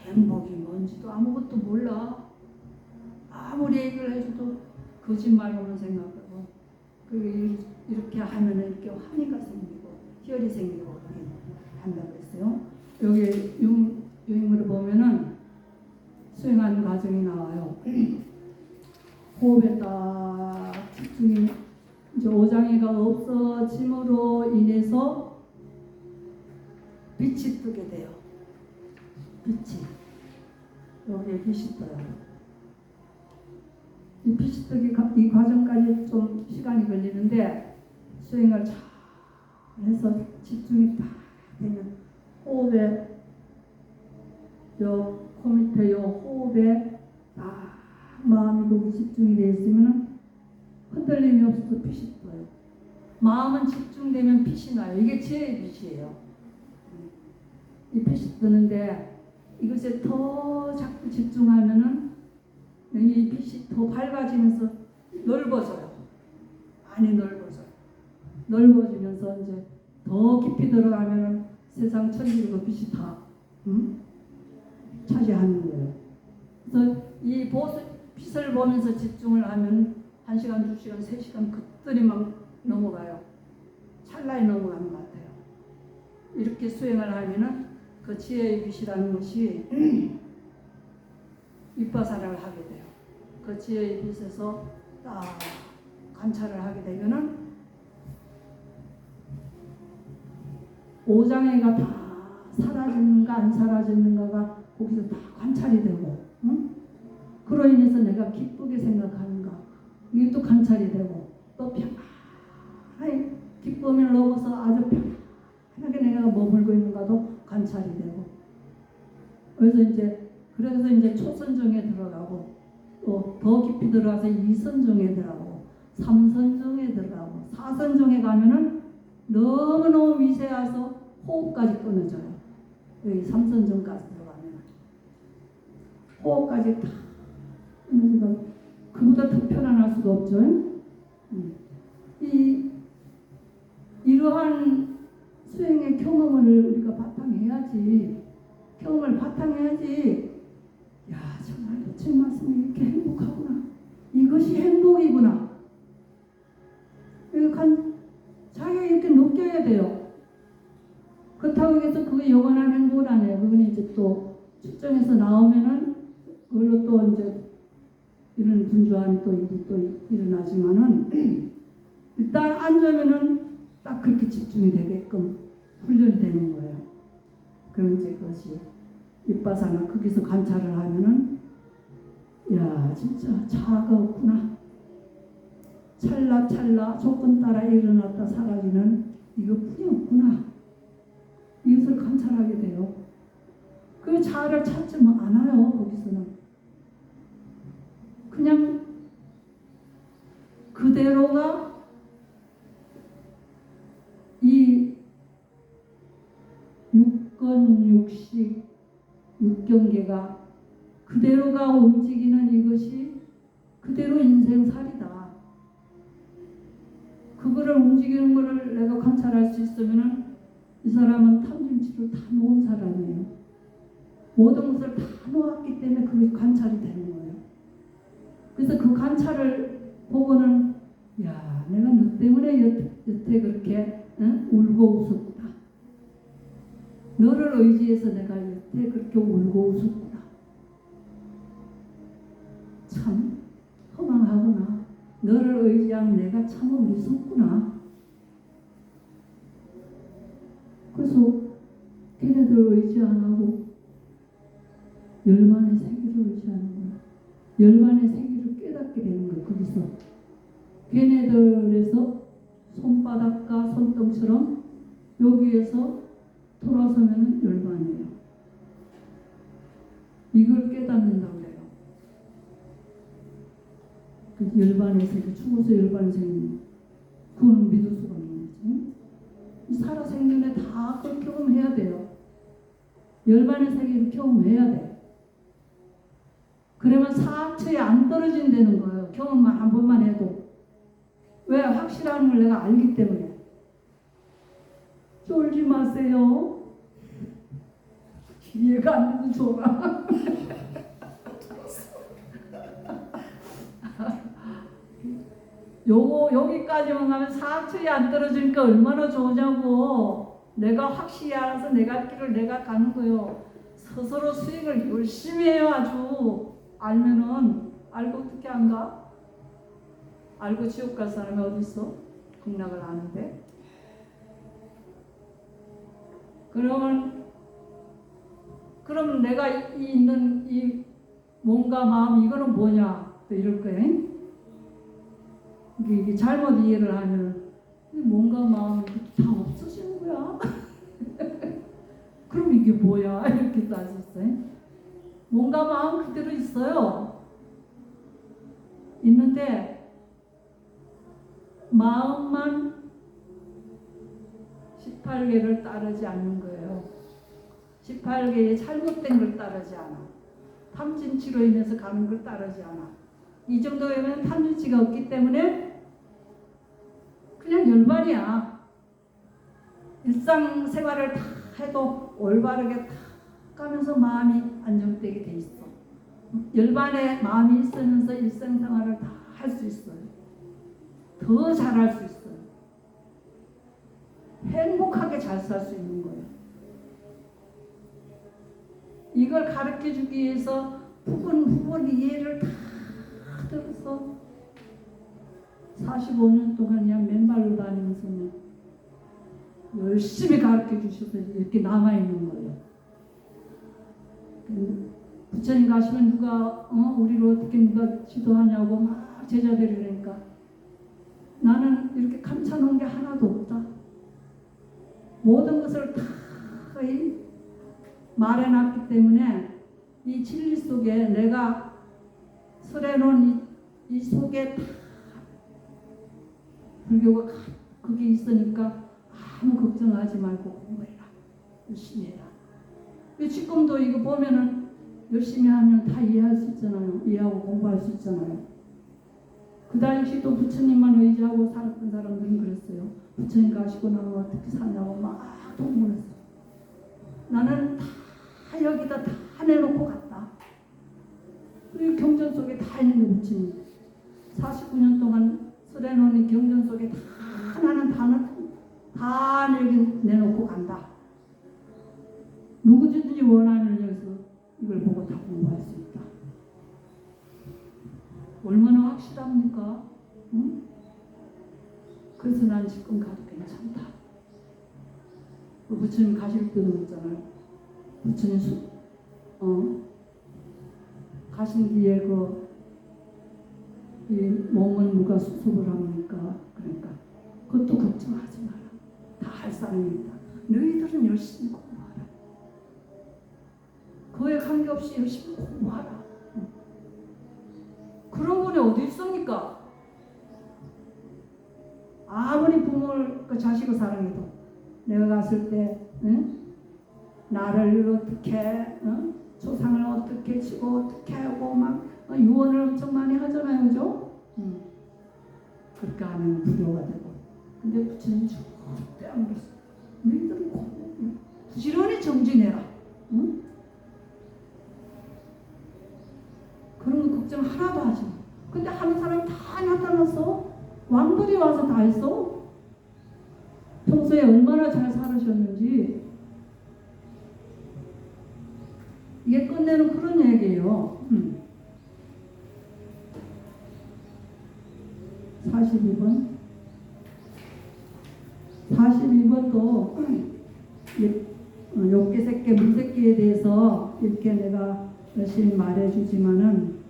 행복이 뭔지도 아무것도 몰라. 아무리 얘기를 해줘도 거짓말로만 생각하고, 이렇게 하면은 이렇게 환희가 생기고 희열이 생기고 그렇게 한다고 했어요. 여기 유인물을 보면은 수행하는 과정이 나와요. 호흡에 딱 집중이 이제 오장애가 없어짐으로 인해서 빛이 뜨게 돼요. 여기에 빛이 떠요. 이 빛이 뜨기 이 과정까지 좀 시간이 걸리는데 수행을 잘 해서 집중이 딱 되면 호흡에 코 밑에 호흡에 딱 마음이 거기 집중이 되어 있으면 흔들림이 없어서 빛이 떠요. 마음은 집중되면 빛이 나요. 이게 지혜의 빛이에요. 이 빛이 뜨는데 이것에 더 자꾸 집중하면은 이 빛이 더 밝아지면서 넓어져요. 많이 넓어져요. 넓어지면서 이제 더 깊이 들어가면은 세상 천지고 빛이 다 차지하는 거예요. 그래서 이 빛을 보면서 집중을 하면 1시간, 2시간, 3시간 그들이 막 넘어가요. 찰나에 넘어가는 것 같아요. 이렇게 수행을 하면은 그 지혜의 빛이라는 것이 윗바사를 하게 돼요. 그 지혜의 빛에서 딱 관찰을 하게 되면은 오장애가 다 사라지는가 안 사라지는가가 거기서 다 관찰이 되고, 그로 인해서 내가 기쁘게 생각하는가 이게 또 관찰이 되고, 또 편안하게 기쁨을 넘어서 아주 편안하게 내가 머물고 있는가도 관찰이 되고, 그래서 이제 초선정에 들어가고 또 더 깊이 들어가서 2선정에 들어가고 3선정에 들어가고 4선정에 가면은 너무너무 미세해서 호흡까지 끊어져요. 여기 3선정까지 들어가면 호흡까지 다 끊어지고 그보다 더 편안할 수가 없죠. 이러한 수행의 경험을 우리가 바탕해야지. 경험을 바탕해야지. 야, 정말 부처님 말씀이 이렇게 행복하구나. 이것이 행복이구나. 잘 자기가 이렇게 느껴야 돼요. 그렇다고 해서 그게 영원한 행복은 아니에요. 그건 이제 또 출정에서 나오면은 그걸로 또 이제 이런 분주한 또 일이 또 일어나지만은 일단 앉으면은 딱 그렇게 집중이 되게끔 훈련이 되는 거예요. 그럼 이제 그것이 윗바사나 거기서 관찰을 하면은 야 진짜 자아가 없구나. 찰나찰나 조건 따라 일어났다 사라지는 이것뿐이 없구나. 이것을 관찰하게 돼요. 그 자아를 찾지 않아요. 거기서는 그냥 그대로가 이 육건 육식 육경계가 그대로가 움직이는 이것이 그대로 인생살이다. 그거를 움직이는 거를 내가 관찰할 수 있으면은 이 사람은 탐진치를 다 놓은 사람이에요. 모든 것을 다 놓았기 때문에 그게 관찰이 되는 거예요. 그래서 그 관찰을 보고는 야 내가 너 때문에 여태 그렇게 울고 웃었구나. 너를 의지해서 내가 여태 그렇게 울고 웃었구나. 참 허망하구나. 너를 의지한 내가 참 어리석구나. 그래서 걔네들 의지 안 하고 열반의 세계를 의지하는 거야. 열반의 세계를 깨닫게 되는 거야. 거기서 걔네들에서 손바닥과 손등처럼 여기에서 돌아서면 열반이에요. 이걸 깨닫는다고 해요. 그 열반의 세계, 죽어서 열반의 세계, 그거는 믿을 수가 없는 거지. 이 살아생전에 다 그걸 경험해야 돼요. 열반의 세계를 경험해야 돼. 그러면 사악처에 안 떨어진다는 거예요. 경험만 한 번만 해도. 왜? 확실한 걸 내가 알기 때문에. 쫄지 마세요. 이해가 안 되는 소라. 여기까지만 가면 사악처에 안 떨어지니까 얼마나 좋으냐고. 내가 확실히 알아서 내가 길을 내가 가는 거요. 스스로 수익을 열심히 해요. 아주 알면은. 알고 어떻게 안 가? 알고 지옥 갈 사람이 어디 있어? 극락을 아는데. 그럼 내가 있는 이 몸과 마음 이거는 뭐냐? 또 이럴 거예요. 이게 잘못 이해를 하면 몸과 마음이 다 없어지는 거야. 그럼 이게 뭐야? 이렇게 따졌어요. 몸과 마음 그대로 있어요. 있는데 마음만 18개를 따르지 않는 거예요. 18개의 잘못된 걸 따르지 않아. 탐진치로 인해서 가는 걸 따르지 않아. 이 정도면 탐진치가 없기 때문에 그냥 열반이야. 일상생활을 다 해도 올바르게 다 가면서 마음이 안정되게 돼 있어. 열반의 마음이 있으면서 일상생활을 다 할 수 있어요. 더 잘할 수 있어요. 행복하게 잘 살 수 있는 거예요. 이걸 가르쳐 주기 위해서 부분 이해를 다 들어서 45년 동안 그냥 맨발로 다니면서 열심히 가르쳐 주셔서 이렇게 남아있는 거예요. 부처님 가시면 누가 우리를 어떻게 누가 지도하냐고 막 제자들이 그러니까 나는 이렇게 감춰놓은 게 하나도 없다. 모든 것을 다 말해놨기 때문에 이 진리 속에 내가 설해놓은 이 속에 다 불교가 그게 있으니까 아무 걱정하지 말고 공부해라. 열심히 해라. 지금도 이거 보면은 열심히 하면 다 이해할 수 있잖아요. 이해하고 공부할 수 있잖아요. 그 당시도 부처님만 의지하고 살았던 사람들은 그랬어요. 부처님 가시고 나면 어떻게 사냐고 막 동문했어요. 나는 다 여기다 다 내놓고 갔다. 그리고 경전 속에 다 있는 게 부처님. 49년 동안 설해놓은 경전 속에 다 나는 원하면 여기서 이걸 보고 다 공부할 수 있다. 얼마나 확실합니까? 응? 그래서 난 지금 가도 괜찮다. 그 부처님 가실 때도 있잖아요. 부처님 가신 뒤에 이 몸은 누가 수습을 합니까? 그러니까 그것도 걱정하지 마라. 다 할 사람이 있다. 너희들은 열심히 공부하라. 그에 관계없이 열심히 공부하라. 그런 분이 어디 있습니까? 아무리 부모를 그 자식을 사랑해도 내가 갔을 때 나를 어떻게 조상을 어떻게 치고 어떻게 하고 막 유언을 엄청 많이 하잖아요, 그죠? 그렇게 하면 불효가 되고. 근데 부처님 절대 안 그랬어. 너희들은 부지런히 정진해라. 응? 그런 거 걱정 하나도 하지 마. 근데 하는 사람이 다 나타났어. 왕들이 와서 다 했어. 평소에 얼마나 잘 살으셨는지. 이게 끝내는 그런 얘기예요. 42번. 42번도 욕계, 색계, 무색계에 대해서 이렇게 내가 열심히 말해주지만은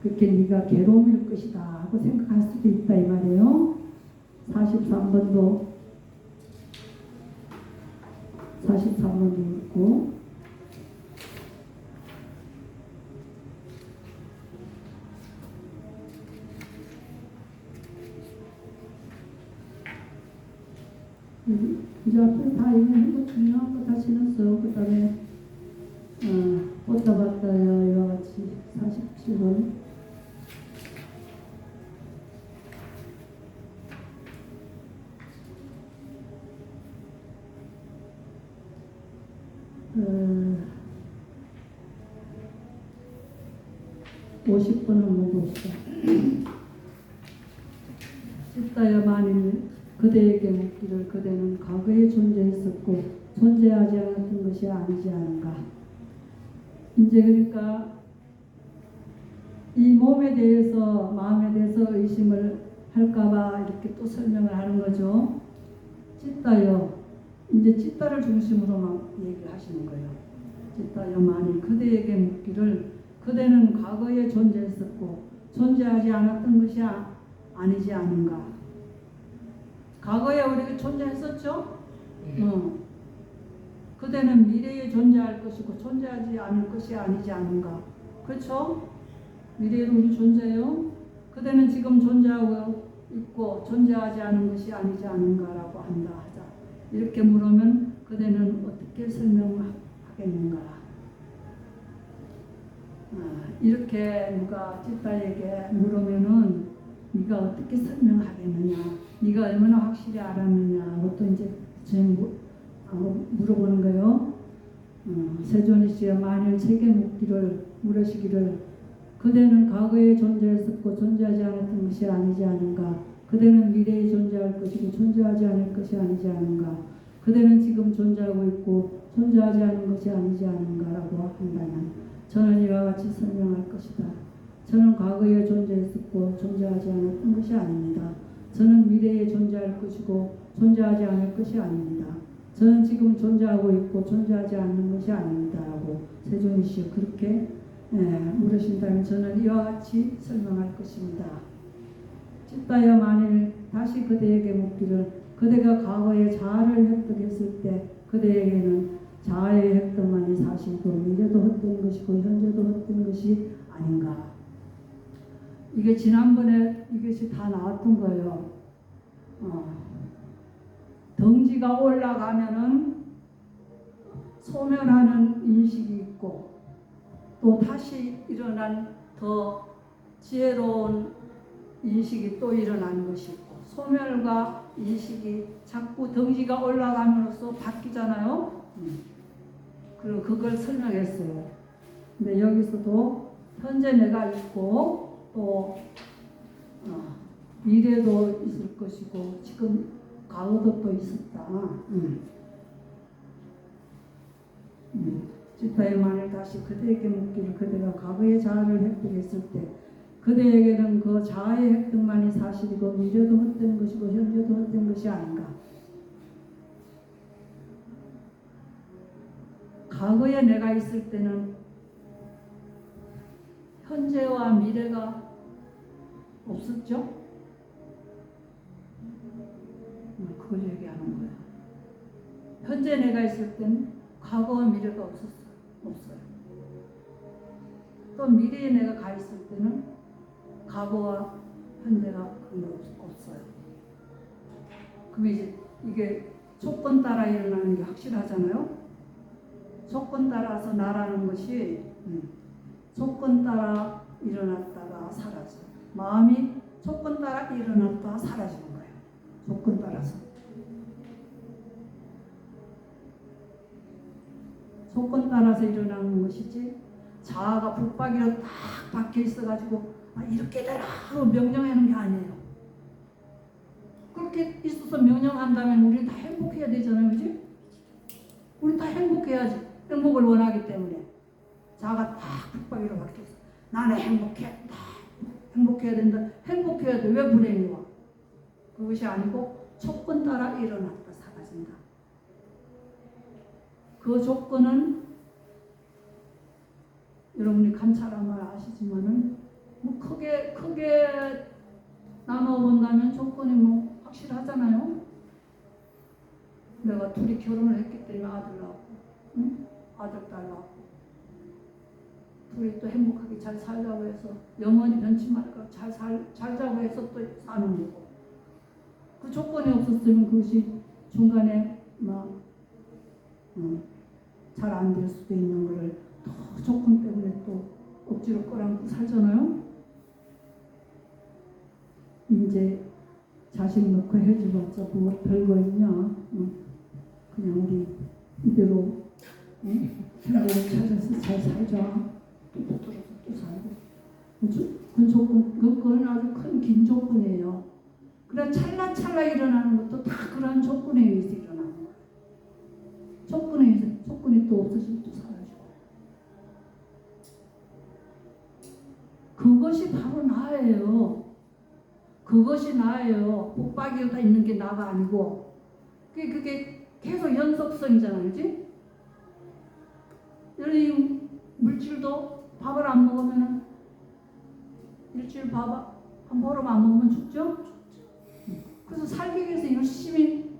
그렇게 네가 괴로움일 것이다 하고 생각할 수도 있다 이 말이에요. 43번도 있고 이제 앞에 다 얘기한 거 중요한 거 다 지났어. 그 다음에 왔다 갔다야 이와 같이 47번 어, 50번 한번 봅시다. 찢다여 만일 그대에게 묻기를 그대는 과거에 존재했었고 존재하지 않았던 것이 아니지 않은가. 이제 그러니까 이 몸에 대해서 마음에 대해서 의심을 할까봐 이렇게 또 설명을 하는 거죠. 찢다여 이제 찢다를 중심으로만 얘기를 하시는 거예요. 찢다여 만일 그대에게 묻기를 그대는 과거에 존재했었고 존재하지 않았던 것이 아니지 않은가. 과거에 우리가 존재했었죠? 그대는 미래에 존재할 것이고 존재하지 않을 것이 아니지 않은가. 그렇죠? 미래에도 우리 존재해요. 그대는 지금 존재하고 있고 존재하지 않은 것이 아니지 않은가라고 한다 하자. 이렇게 물으면 그대는 어떻게 설명하겠는가. 이렇게 누가 찢다에게 물으면은 네가 어떻게 설명하겠느냐, 네가 얼마나 확실히 알았느냐, 그것도 이제 지금 물어보는 거예요. 세존이 씨가 만일 제게 물으시기를 그대는 과거에 존재했었고 존재하지 않았던 것이 아니지 않은가. 그대는 미래에 존재할 것이고 존재하지 않을 것이 아니지 않은가. 그대는 지금 존재하고 있고 존재하지 않은 것이 아니지 않은가라고 한다면 저는 이와 같이 설명할 것이다. 저는 과거에 존재했었고 존재하지 않았던 것이 아닙니다. 저는 미래에 존재할 것이고 존재하지 않을 것이 아닙니다. 저는 지금 존재하고 있고 존재하지 않는 것이 아닙니다. 라고 세존이 씨 그렇게 물으신다면 저는 이와 같이 설명할 것입니다. 찢다여 만일 다시 그대에게 묻기를 그대가 과거에 자아를 획득했을 때 그대에게는 자아의 획득만이 사실이고 미래도 헛된 것이고 현재도 헛된 것이 아닌가. 이게 지난번에 이것이 다 나왔던 거예요. 덩지가 올라가면은 소멸하는 인식이 있고 또 다시 일어난 더 지혜로운 인식이 또 일어나는 것이 있고 소멸과 인식이 자꾸 덩지가 올라감으로써 바뀌잖아요. 그리고 그걸 설명했어요. 근데 여기서도 현재 내가 있고 또 미래도 있을 것이고 지금 과거도 또 있었다. 지파의 만일 다시 그대에게 묻기를 그대가 과거의 자아를 획득했을 때 그대에게는 그 자아의 획득만이 사실이고 미래도 헛된 것이고 현재도 헛된 것이 아닌가. 과거에 내가 있을 때는 현재와 미래가 없었죠? 그걸 얘기하는 거예요. 현재 내가 있을 때는 과거와 미래가 없어요. 또 미래에 내가 가 있을 때는 과거와 현재가 거의 없어요. 그럼 이제 이게 조건 따라 일어나는 게 확실하잖아요. 조건 따라서 나라는 것이 조건 따라 일어났다가 사라져. 마음이 조건 따라 일어났다가 사라지는 거예요. 조건 따라서. 조건 따라서 일어나는 것이지 자아가 붙박이로 딱 박혀 있어가지고 이렇게 되라 하고 명령하는 게 아니에요. 그렇게 있어서 명령한다면 우리는 다 행복해야 되잖아요. 그지? 우리 다 행복해야지. 행복을 원하기 때문에 자아가 딱 붙박이로 박혀 있어. 나는 행복해. 다 행복해야 된다. 행복해야 돼. 왜 불행이 와? 그것이 아니고 조건 따라 일어났다 사라진다. 그 조건은 여러분이 감찰하면 아시지만은 뭐 크게 나눠 본다면 조건이 뭐 확실하잖아요. 내가 둘이 결혼을 했기 때문에 아들 낳고, 응? 아들 딸 낳고, 둘이 또 행복하게 잘 살자고 해서 영원히 변치 말고 잘 살자고 해서 또 사는 거고. 그 조건이 없었으면 그것이 중간에 막 잘 안 될 수도 있는 거를 또 조건 때문에 또 억지로 끌어안고 살잖아요. 이제 자식 놓고 해줘봤자 뭐 별거 있냐. 그냥 우리 이대로 행복을 찾아서 잘 살자. 또 살고. 그 조건, 그건 아주 큰 긴 조건이에요. 그래 찰나찰나 일어나는 것도 다 그런 조건에 의해서 일어나는 거예요. 조건에 의해서 조건이 또 없어지면 또 사라지고. 그것이 바로 나예요. 그것이 나예요. 붙박이가 있는 게 나가 아니고 그게 계속 연속성이잖아요. 그지? 이 물질도 밥을 안 먹으면 일주일 밥 한 보름 안 먹으면 죽죠? 그래서 살기 위해서 열심히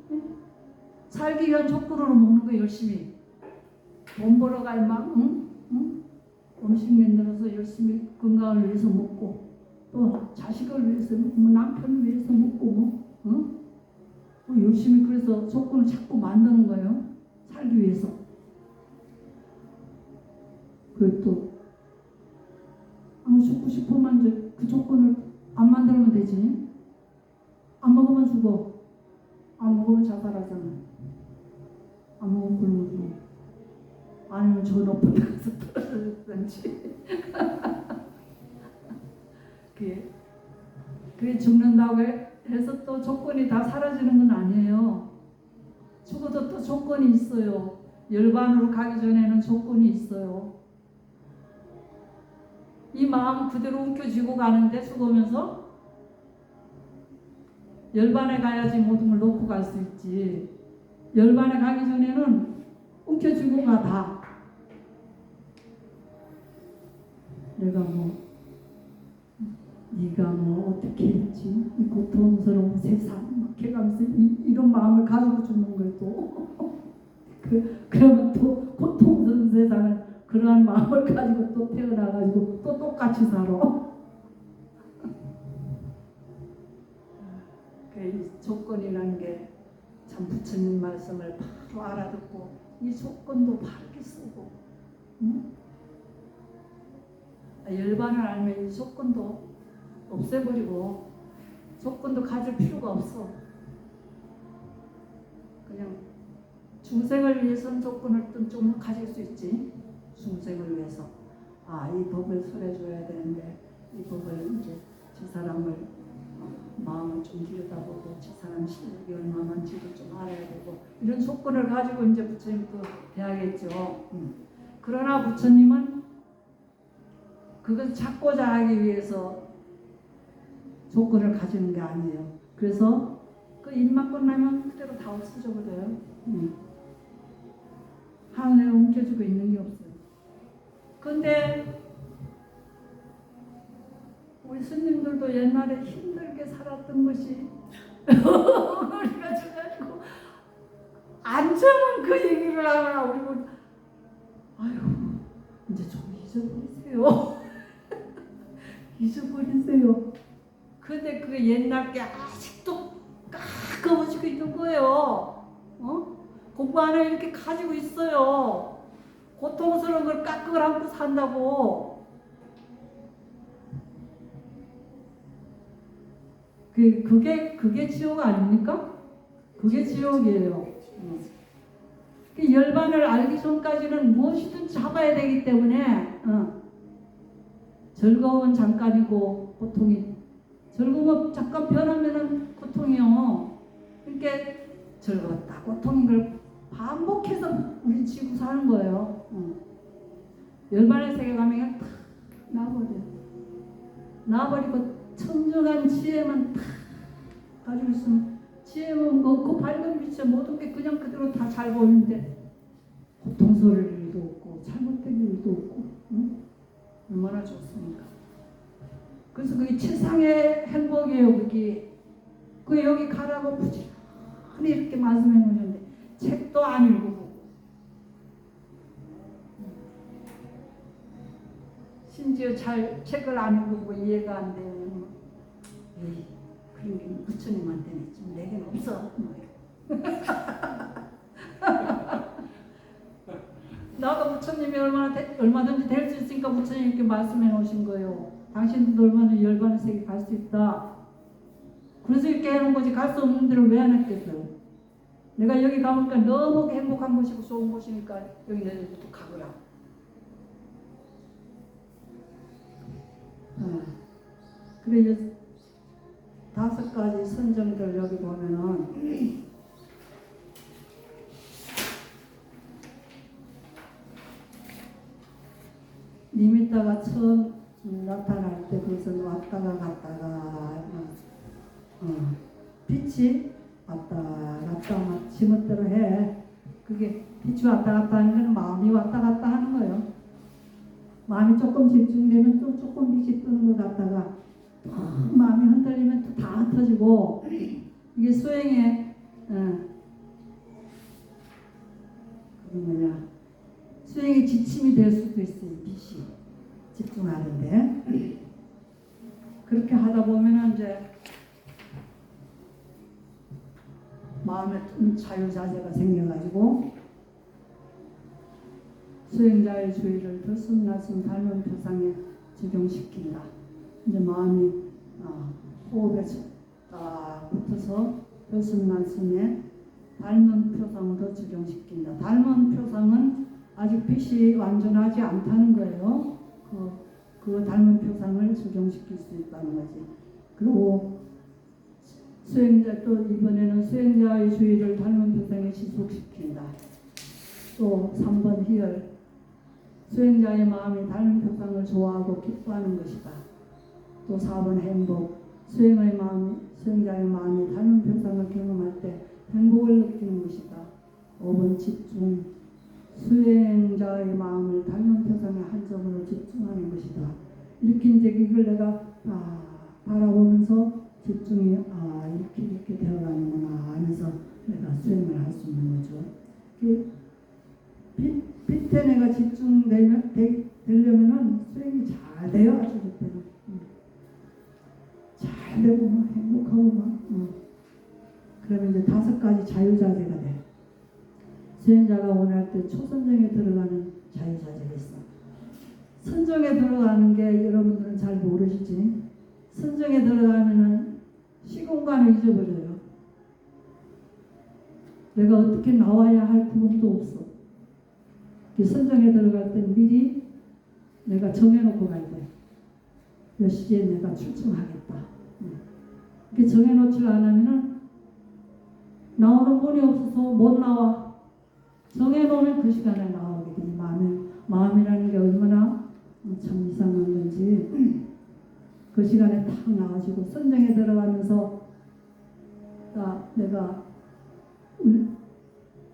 살기 위한 조건으로 먹는 거예요. 열심히 돈 벌어갈 막 음식 만들어서 열심히 건강을 위해서 먹고 또 자식을 위해서 뭐 남편을 위해서 먹고 열심히 그래서 조건을 자꾸 만드는 거예요. 살기 위해서. 그또 죽고 싶으면 이제 그 조건을 안 만들면 되지. 안 먹으면 죽어. 안 먹으면 자살하잖아. 안 먹으면 굶어 죽어. 아니면 저 높은 데서 떨어졌든지. 그게 죽는다고 해서 또 조건이 다 사라지는 건 아니에요. 죽어도 또 조건이 있어요. 열반으로 가기 전에는 조건이 있어요. 이 마음 그대로 움켜쥐고 가는데 죽으면서 열반에 가야지 모든 걸 놓고 갈 수 있지. 열반에 가기 전에는 움켜쥐고 가 다. 내가 네가 어떻게 했지? 이 고통스러운 세상 막 해가면서 이런 마음을 가지고 죽는 걸 또 그러면 또 고통스러운 세상을 그러한 마음을 가지고 또 태어나가지고 또 똑같이 살아. 이 조건이라는 게 참 부처님 말씀을 바로 알아듣고 이 조건도 바르게 쓰고 열반을 알면 이 조건도 없애버리고 조건도 가질 필요가 없어. 그냥 중생을 위해서는 조건을 좀 가질 수 있지. 중생을 위해서 이 법을 설해줘야 되는데 이 법을 이제 저 사람을 마음을 좀 들여다보고 저 사람 실력이 얼마만지도 좀 알아야 되고 이런 조건을 가지고 이제 부처님도 돼야겠죠. 그러나 부처님은 그것을 찾고자 하기 위해서 조건을 가지는 게 아니에요. 그래서 그 일만 끝나면 그대로 다 없어져 버려요. 하늘에 옮겨주고 있는 게 없어요. 근데 우리 스님들도 옛날에 힘들게 살았던 것이 우리가 저가지고 안정은 그 얘기를 하면 우리 뭐 아유 이제 좀 잊어버리세요. 잊어버리세요. 근데 그 옛날 게 아직도 가까워지고 있는 거예요. 공부 안 해 이렇게 가지고 있어요. 고통스러운 걸 깎을 안고 산다고. 그게 지옥 아닙니까? 그게 지옥이에요. 그 열반을 알기 전까지는 무엇이든 잡아야 되기 때문에 즐거움은 잠깐이고 고통이 즐거움은 잠깐 변하면은 고통이요. 그러니까 즐거웠다 고통인 걸 반복해서 우리 지고 사는 거예요. 열반의 세계 가면 그냥 탁 나와버려요. 나와버리고 청정한 지혜만 탁 가지고 있으면 지혜는 그 밝은 빛에 모든 게 그냥 그대로 다 잘 보이는데 고통스러울 일도 없고 잘못된 일도 없고 얼마나 좋습니까? 그래서 그게 최상의 행복이에요. 그게 여기 가라고 부지런히 이렇게 말씀해 놓으셨는데 책도 안 읽고 심지어 책을 안 읽고 이해가 안 되면 에이 그런 게 부처님한테는 좀 내게는 없어. 나도 부처님이 얼마든지 될 수 있으니까 부처님 이렇게 말씀해 놓으신 거예요. 당신도 얼마나 열반의 세계 갈 수 있다. 그래서 이렇게 해놓은 거지 갈 수 없는 데를 왜 안 했겠어요? 내가 여기 가보니까 너무 행복한 곳이고 좋은 곳이니까 여기 내일부터 가거라. 그래 5가지 선정들 여기 보면은 니미타가 처음 나타날 때 그것은 왔다가 갔다가 빛이 왔다 갔다 막 지멋대로 해. 그게 빛이 왔다 갔다 하는 건 마음이 왔다 갔다 하는 거예요. 마음이 조금 집중되면 또 조금 빛이 뜨는 것 같다가 마음이 흔들리면 또 다 흩어지고 이게 수행의 수행의 지침이 될 수도 있어요. 빛이 집중하는데 그렇게 하다 보면은 이제 마음에 자유자재가 생겨가지고 수행자의 주의를 들숨날숨 닮은 표상에 적용시킨다. 이제 마음이 호흡에 딱 붙어서 들숨날숨에 닮은 표상으로 적용시킨다. 닮은 표상은 아직 빛이 완전하지 않다는 거예요. 그 닮은 표상을 적용시킬 수 있다는 거지. 그리고 수행자 또 이번에는 수행자의 주의를 닮은 표상에 지속시킨다. 또 3번 희열 수행자의 마음이 닮은 표상을 좋아하고 기뻐하는 것이다. 또 4번 행복 수행자의 마음이 닮은 표상을 경험할 때 행복을 느끼는 것이다. 5번 집중 수행자의 마음을 닮은 표상의 한 점으로 집중하는 것이다. 이렇게 이제 이걸 내가 바라보면서 집중이 이렇게 되어가는구나 하면서 내가 수행을 할 수 있는 거죠. 빛에 내가 집중되려면은 수행이 잘 돼요. 아주 그때는 잘 되고 막 행복하고 막 그러면 이제 5가지 자유자재가 돼. 수행자가 원할 때 초선정에 들어가는 자유자재가 있어. 선정에 들어가는 게 여러분들은 잘 모르시지. 선정에 들어가면은 시공간을 잊어버려요. 내가 어떻게 나와야 할 구멍도 없어. 선정에 들어갈 때 미리 내가 정해놓고 가야 돼. 몇 시에 내가 출정하겠다. 이렇게 정해놓지 않으면은 나오는 분이 없어서 못 나와. 정해놓으면 그 시간에 나오게 이야기들이 마음이라는 게 얼마나 참 이상한 건지 그 시간에 탁 나가지고 선정에 들어가면서 내가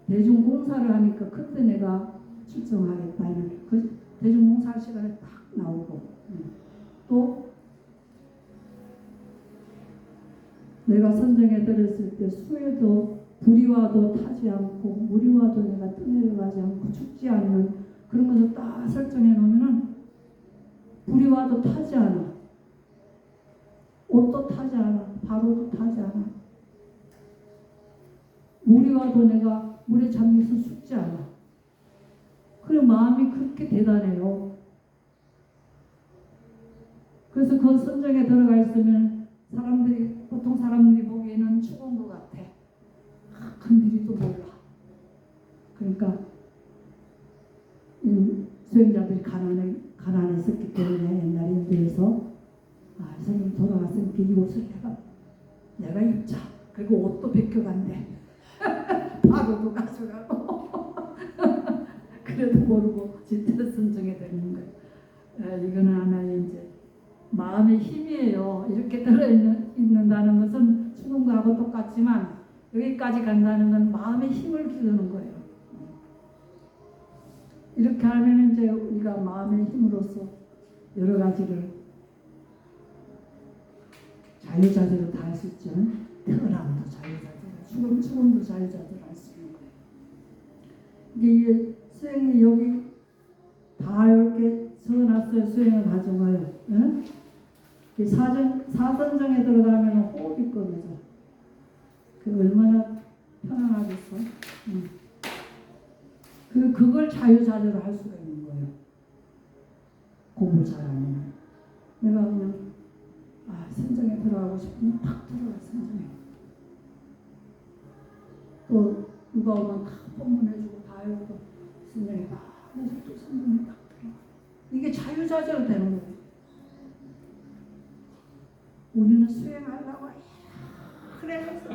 대중공사를 하니까 그때 내가 출정하겠다 이런 그 대중공사 시간에 딱 나오고 또 내가 선정에 들었을 때 수에도 불이 와도 타지 않고 물이 와도 내가 떠내려가지 않고 죽지 않는 그런 것을 딱 설정해 놓으면은 불이 와도 타지 않아, 옷도 타지 않아, 바로도 타지 않아, 물이 와도 내가 물에 잠겨서 죽지 않아. 그리고 마음이 그렇게 대단해요. 그래서 그 선정에 들어가 있으면 보통 사람들이 보기에는 죽은 것 같아. 큰일이도 몰라. 그러니까 수행자들이 가난했었기 때문에 옛날에 인도에서 선생님 돌아갔으니까 이 옷을 내가 입자. 그리고 옷도 벗겨간대. 바로도 가져가고. 그래도 모르고 진짜 선정에 되는 거예요. 이거는 하나의 이제 마음의 힘이에요. 이렇게 들어있는다는 것은 죽은 거하고 똑같지만 여기까지 간다는 건 마음의 힘을 기르는 거예요. 이렇게 하면 이제 우리가 마음의 힘으로써 여러 가지를 자유자재로 다 할 수 있죠. 태어남도 자유자재로, 죽음도 자유자재로 할 수 있는 거예요. 이게 수행이 여기 다 이렇게 적어놨어요. 수행의 과정을. 응? 사선정에 들어가면 호흡이 끊어져. 그 얼마나 편안하겠어. 그걸 자유자재로 할 수가 있는 거예요. 공부 잘하면. 내가 그냥 선정에 들어가고 싶으면 탁 들어가 선정에. 또 누가 오면 다 법문해주고 다 해주고 선정에 그래서 또 선정에 딱 들어가. 이게 자유자재로 되는 거예요. 우리는 수행하려고 그래서도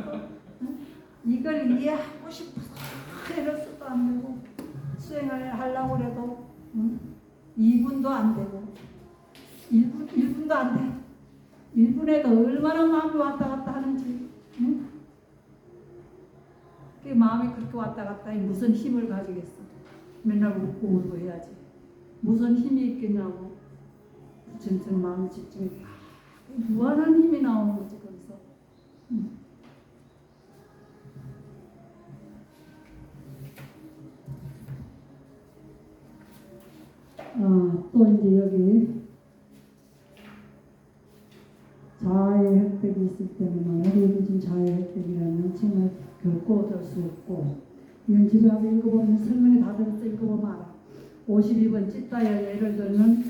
이걸 이해하고 싶어서 그래서도 안 되고 수행을 하려고 해도 2분도 안 되고 1분도 안 돼. 1분에도 얼마나 마음이 왔다 갔다 하는지. 그 마음이 그렇게 왔다 갔다 해 무슨 힘을 가지겠어. 맨날 웃고 울고 해야지. 무슨 힘이 있겠냐고. 부처님 마음 집중해. 무한한 힘이 나오는 거지 거기서. 또 이제 여기 자아의 획득이 있을 때는 어디든지 자아의 획득이라는 칭을 결코 얻을 수 없고 이건 집에 가서 읽어보면 설명이 다 들어서 읽어보면 알아. 52번 찌따의 예를 들면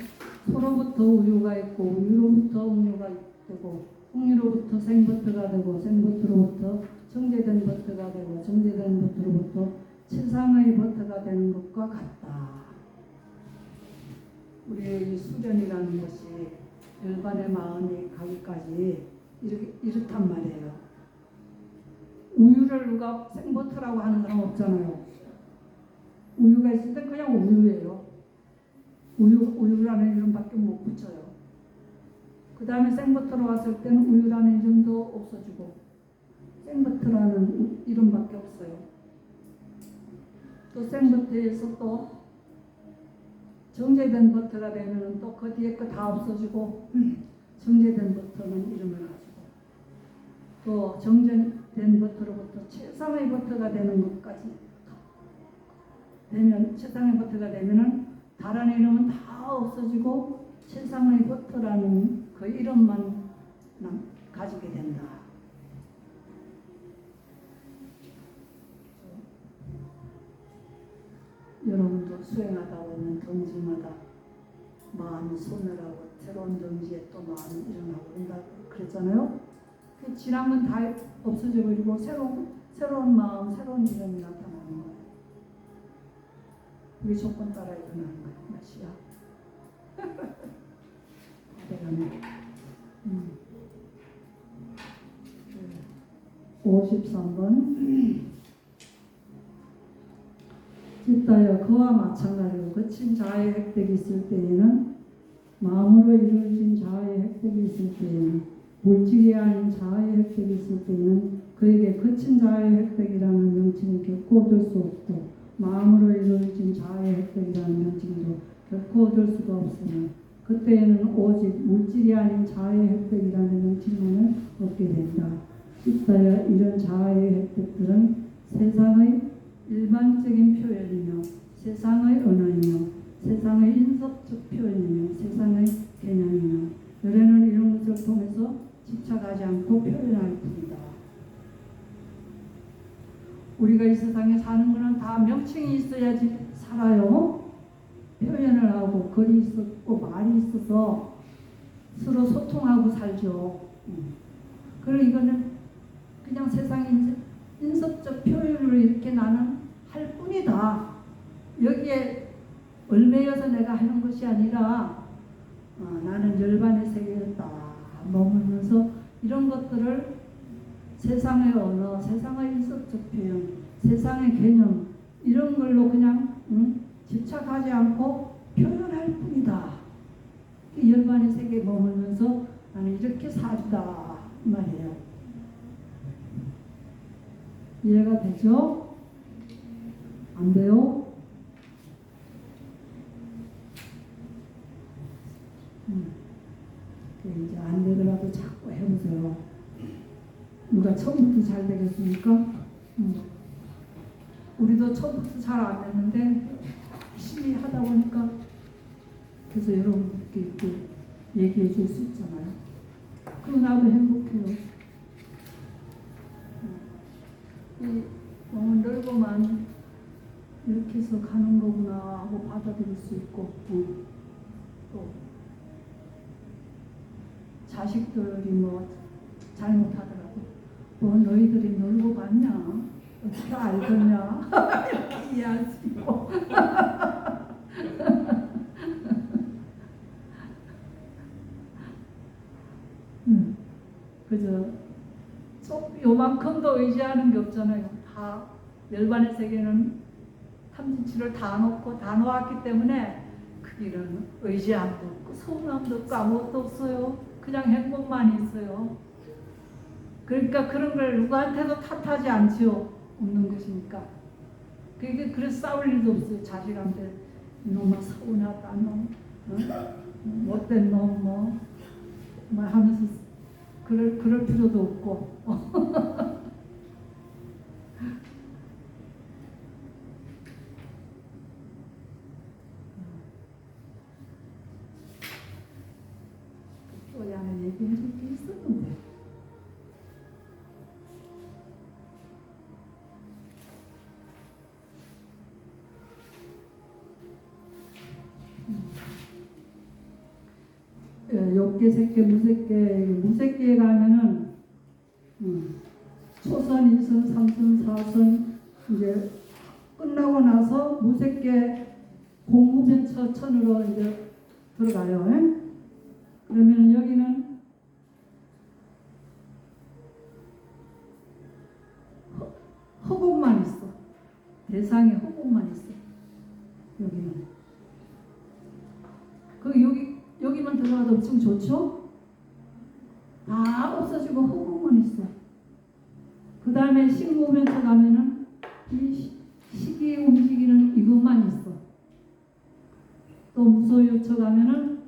소로부터 우유가 있고 우유로부터 음료가 되고 풍류로부터 생버터가 되고 생버터로부터 정제된 버터가 되고 정제된 버터로부터 최상의 버터가 되는 것과 같다. 우리의 이 수련이라는 것이 열반의 마음이 가기까지 이렇단 말이에요. 우유를 누가 생버터라고 하는 사람 없잖아요. 우유가 있을 때 그냥 우유예요. 우유라는 이름밖에 못 붙여요. 그 다음에 생버터로 왔을 때는 우유라는 이름도 없어지고 생버터라는 이름밖에 없어요. 또 생버터에서 또 정제된 버터가 되면 또 그 뒤에 거 다 없어지고 정제된 버터는 이름을 가지고 또 정제된 버터로부터 최상의 버터가 되는 것까지 되면 최상의 버터가 되면은 다른 이름은 다 없어지고 최상의 버터라는 그 이름만 가지게 된다. 여러분도 수행하다 보면 덩지마다 마음이 소멸하고 새로운 덩지에 또 마음이 일어나고 그런다 그랬잖아요. 그 지난 건 다 없어져 버리고 새로운 마음, 새로운 이름이 나타나는 거예요. 우리 조건 따라 일어나는 거예요. 맛이야. 대단해. 53번 찢다여 그와 마찬가지로 거친 자아의 획득이 있을 때에는 마음으로 이루어진 자아의 획득이 있을 때에는 물질이 아닌 자아의 획득이 있을 때에는 그에게 거친 자아의 획득이라는 명칭이 결코 얻을 수 없고 마음으로 이루어진 자아의 획득이라는 명칭도 결코 얻을 수가 없으나 그때에는 오직 물질이 아닌 자아의 획득이라는 명칭만을 얻게 된다. 찢다여 이런 자아의 획득들은 세상의 일반적인 표현이며 세상의 언어이며 세상의 인섭적 표현이며 세상의 개념이며 열애는 이런 것을 통해서 집착하지 않고 표현할 뿐이다. 우리가 이 세상에 사는 것은 다 명칭이 있어야지 살아요. 표현을 하고 글이 있었고 말이 있어서 서로 소통하고 살죠. 그리고 이거는 그냥 세상의 인섭적 표현으로 이렇게 나는 할 뿐이다. 여기에 얽매여서 내가 하는 것이 아니라 나는 열반의 세계였다 머물면서 이런 것들을 세상의 언어, 세상의 인섭적 표현, 세상의 개념 이런 걸로 그냥 집착하지 않고 표현할 뿐이다. 열반의 세계에 머물면서 나는 이렇게 살다 이 말이에요. 이해가 되죠? 안 돼요? 이제 안 되더라도 자꾸 해보세요. 누가 처음부터 잘 되겠습니까? 우리도 처음부터 잘 안 됐는데 열심히 하다 보니까 그래서 여러분들께 이렇게 얘기해 줄 수 있잖아요. 그리고 나도 행복해요. 이 너무 넓어만 이렇게 해서 가는 거구나 하고 받아들일 수 있고 또 자식들이 뭐 잘못하더라도 뭐 너희들이 놀고 봤냐 어떻게 알겠냐 이렇게 이해할 수 있고 그저 요만큼도 의지하는 게 없잖아요. 다 열반의 세계는 탐진치를 다 놓고 다 놓았기 때문에 그 길은 의지함도 없고 서운함도 없고 아무것도 없어요. 그냥 행복만 있어요. 그러니까 그런 걸 누구한테도 탓하지 않지요. 없는 것이니까. 그래서 싸울 일도 없어요. 자식한테 너무 서운하다 너 못된 놈 뭐 하면서 그럴 필요도 없고 또야는 얘기해 줄 게 있었는데 욕계, 색계, 무색계에 가면은 초선, 2선, 3선, 4선 이제 끝나고 나서 무색계 공무변처천으로 이제 들어가요. 그러면 여기는 허공만 있어. 대상에 허공만 있어. 여기는. 여기만 들어가도 엄청 좋죠? 다 없어지고 허공만 있어. 그 다음에 식무면서 가면은 이 식이 움직이는 이것만 있어. 또 무소유처 가면은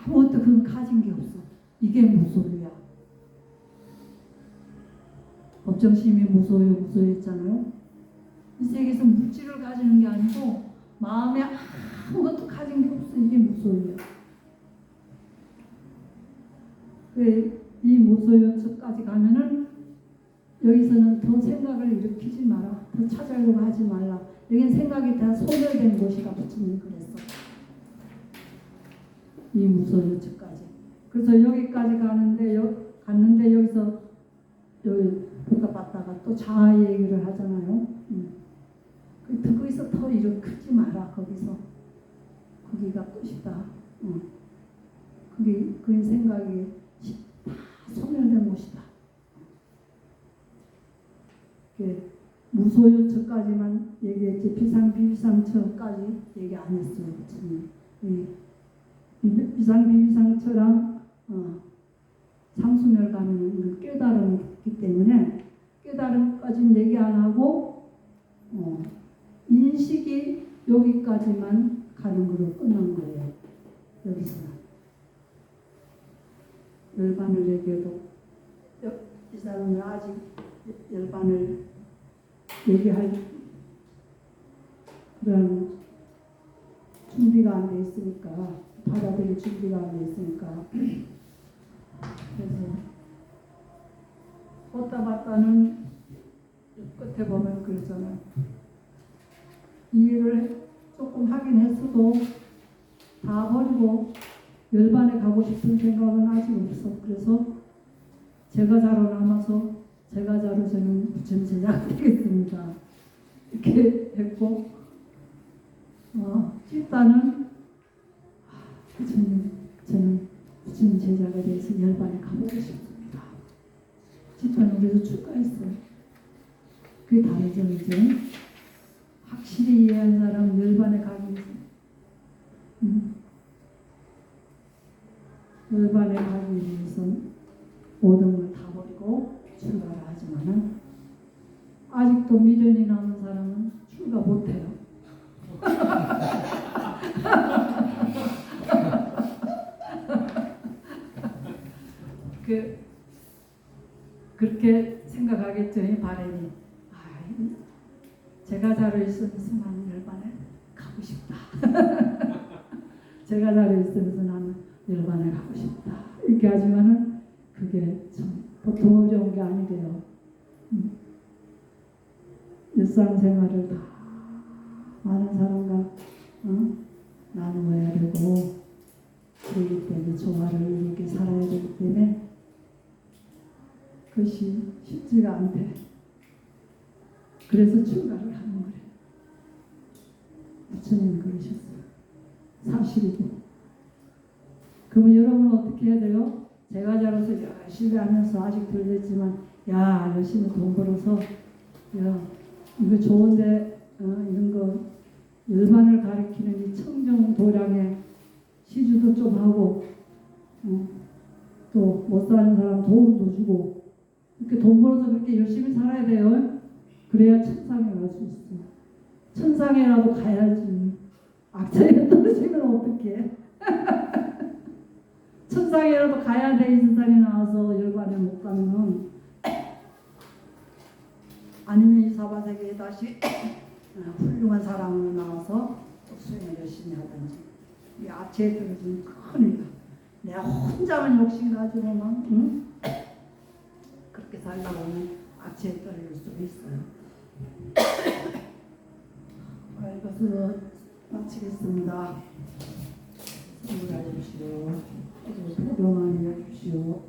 아무것도 그건 가진 게 없어. 이게 무소유야. 법정심이 무소유했잖아요. 이 세계에서 물질을 가지는 게 아니고 마음에 아무것도 가진 게 없어. 이게 무소유야. 이 무소유처까지 가면은 여기서는 더 생각을 일으키지 마라. 더 찾으려고 하지 말라. 여긴 생각이 다 소멸된 곳이라 부처님이 그랬어. 이 무소유처까지. 그래서 여기까지 갔는데 여기서 여기 복합받다가 또 자아 얘기를 하잖아요. 거기서 더 일으키지 마라. 거기서 거기가 끝이다. 그게 생각이 다 소멸된 곳이다. 무소유처까지만 얘기했지 비상비상처까지 얘기 안 했어요. 이 비상비상처랑 상수멸 가면은 깨달음이 있기 때문에 깨달음까지는 얘기 안 하고 인식이 여기까지만 가는 걸로 끝난 거예요. 여기서는 열반을 얘기해도 이 사람은 아직 열반을 얘기할 그런 준비가 안 돼 있으니까 받아들일 준비가 안 돼 있으니까 그래서 왔다 갔다는 끝에 보면 그러잖아요. 이해를 조금 하긴 했어도 다 버리고 열반에 가고 싶은 생각은 아직 없어. 그래서 제가 자로 남아서 제가 자로 저는 부처님 제자가 되겠습니다. 이렇게 했고 집단은 부처님 저는 부처님 제자가 돼서 열반에 가보고 싶습니다. 집단은 그래서 출가했어요. 그게 다르죠 이제. 확실히 이해한 사람 열반에 가기 위해서 열반에 가기 위해서 모든 걸 다 버리고 출가를 하지만은 아직도 미련이 남은 사람은 출가 못해요. 그렇게 생각하겠죠. 이 바람이 제가 자로 있으면서 나는 열반에 가고 싶다. 제가 자로 있으면서 나는 열반에 가고 싶다. 이렇게 하지만은 그게 참 보통 어려운 게 아니래요. 일상생활을 다 많은 사람과 나누어야 되고 그렇기 때문에 조화를 이렇게 살아야 되기 때문에 그것이 쉽지가 않대. 그래서 출가를 하는 거래. 부처님은 그러셨어요. 사실이고. 그러면 여러분은 어떻게 해야 돼요? 제가 자로서 열심히 하면서 아직 덜 됐지만 열심히 돈 벌어서 이거 좋은데 이런 거 열반을 가리키는 이 청정 도량에 시주도 좀 하고 또 못 사는 사람 도움도 주고 이렇게 돈 벌어서 그렇게 열심히 살아야 돼요. 그래야 천상에 갈 수 있어. 천상에라도 가야지. 악자에 떨어지면 어떡해. 천상에라도 가야 돼. 이 세상에 나와서 열반에 못 가면 아니면 이 사바세계에 다시 훌륭한 사람으로 나와서 수행을 열심히 하든지. 이 악체에 떨어지면 큰일이야. 내가 혼자만 욕심 가지고 막 그렇게 살다 보면 악체에 떨어질 수도 있어요. 이것으로 마치겠습니다. 선물해 주시오. 그리고 도움을 해주시오.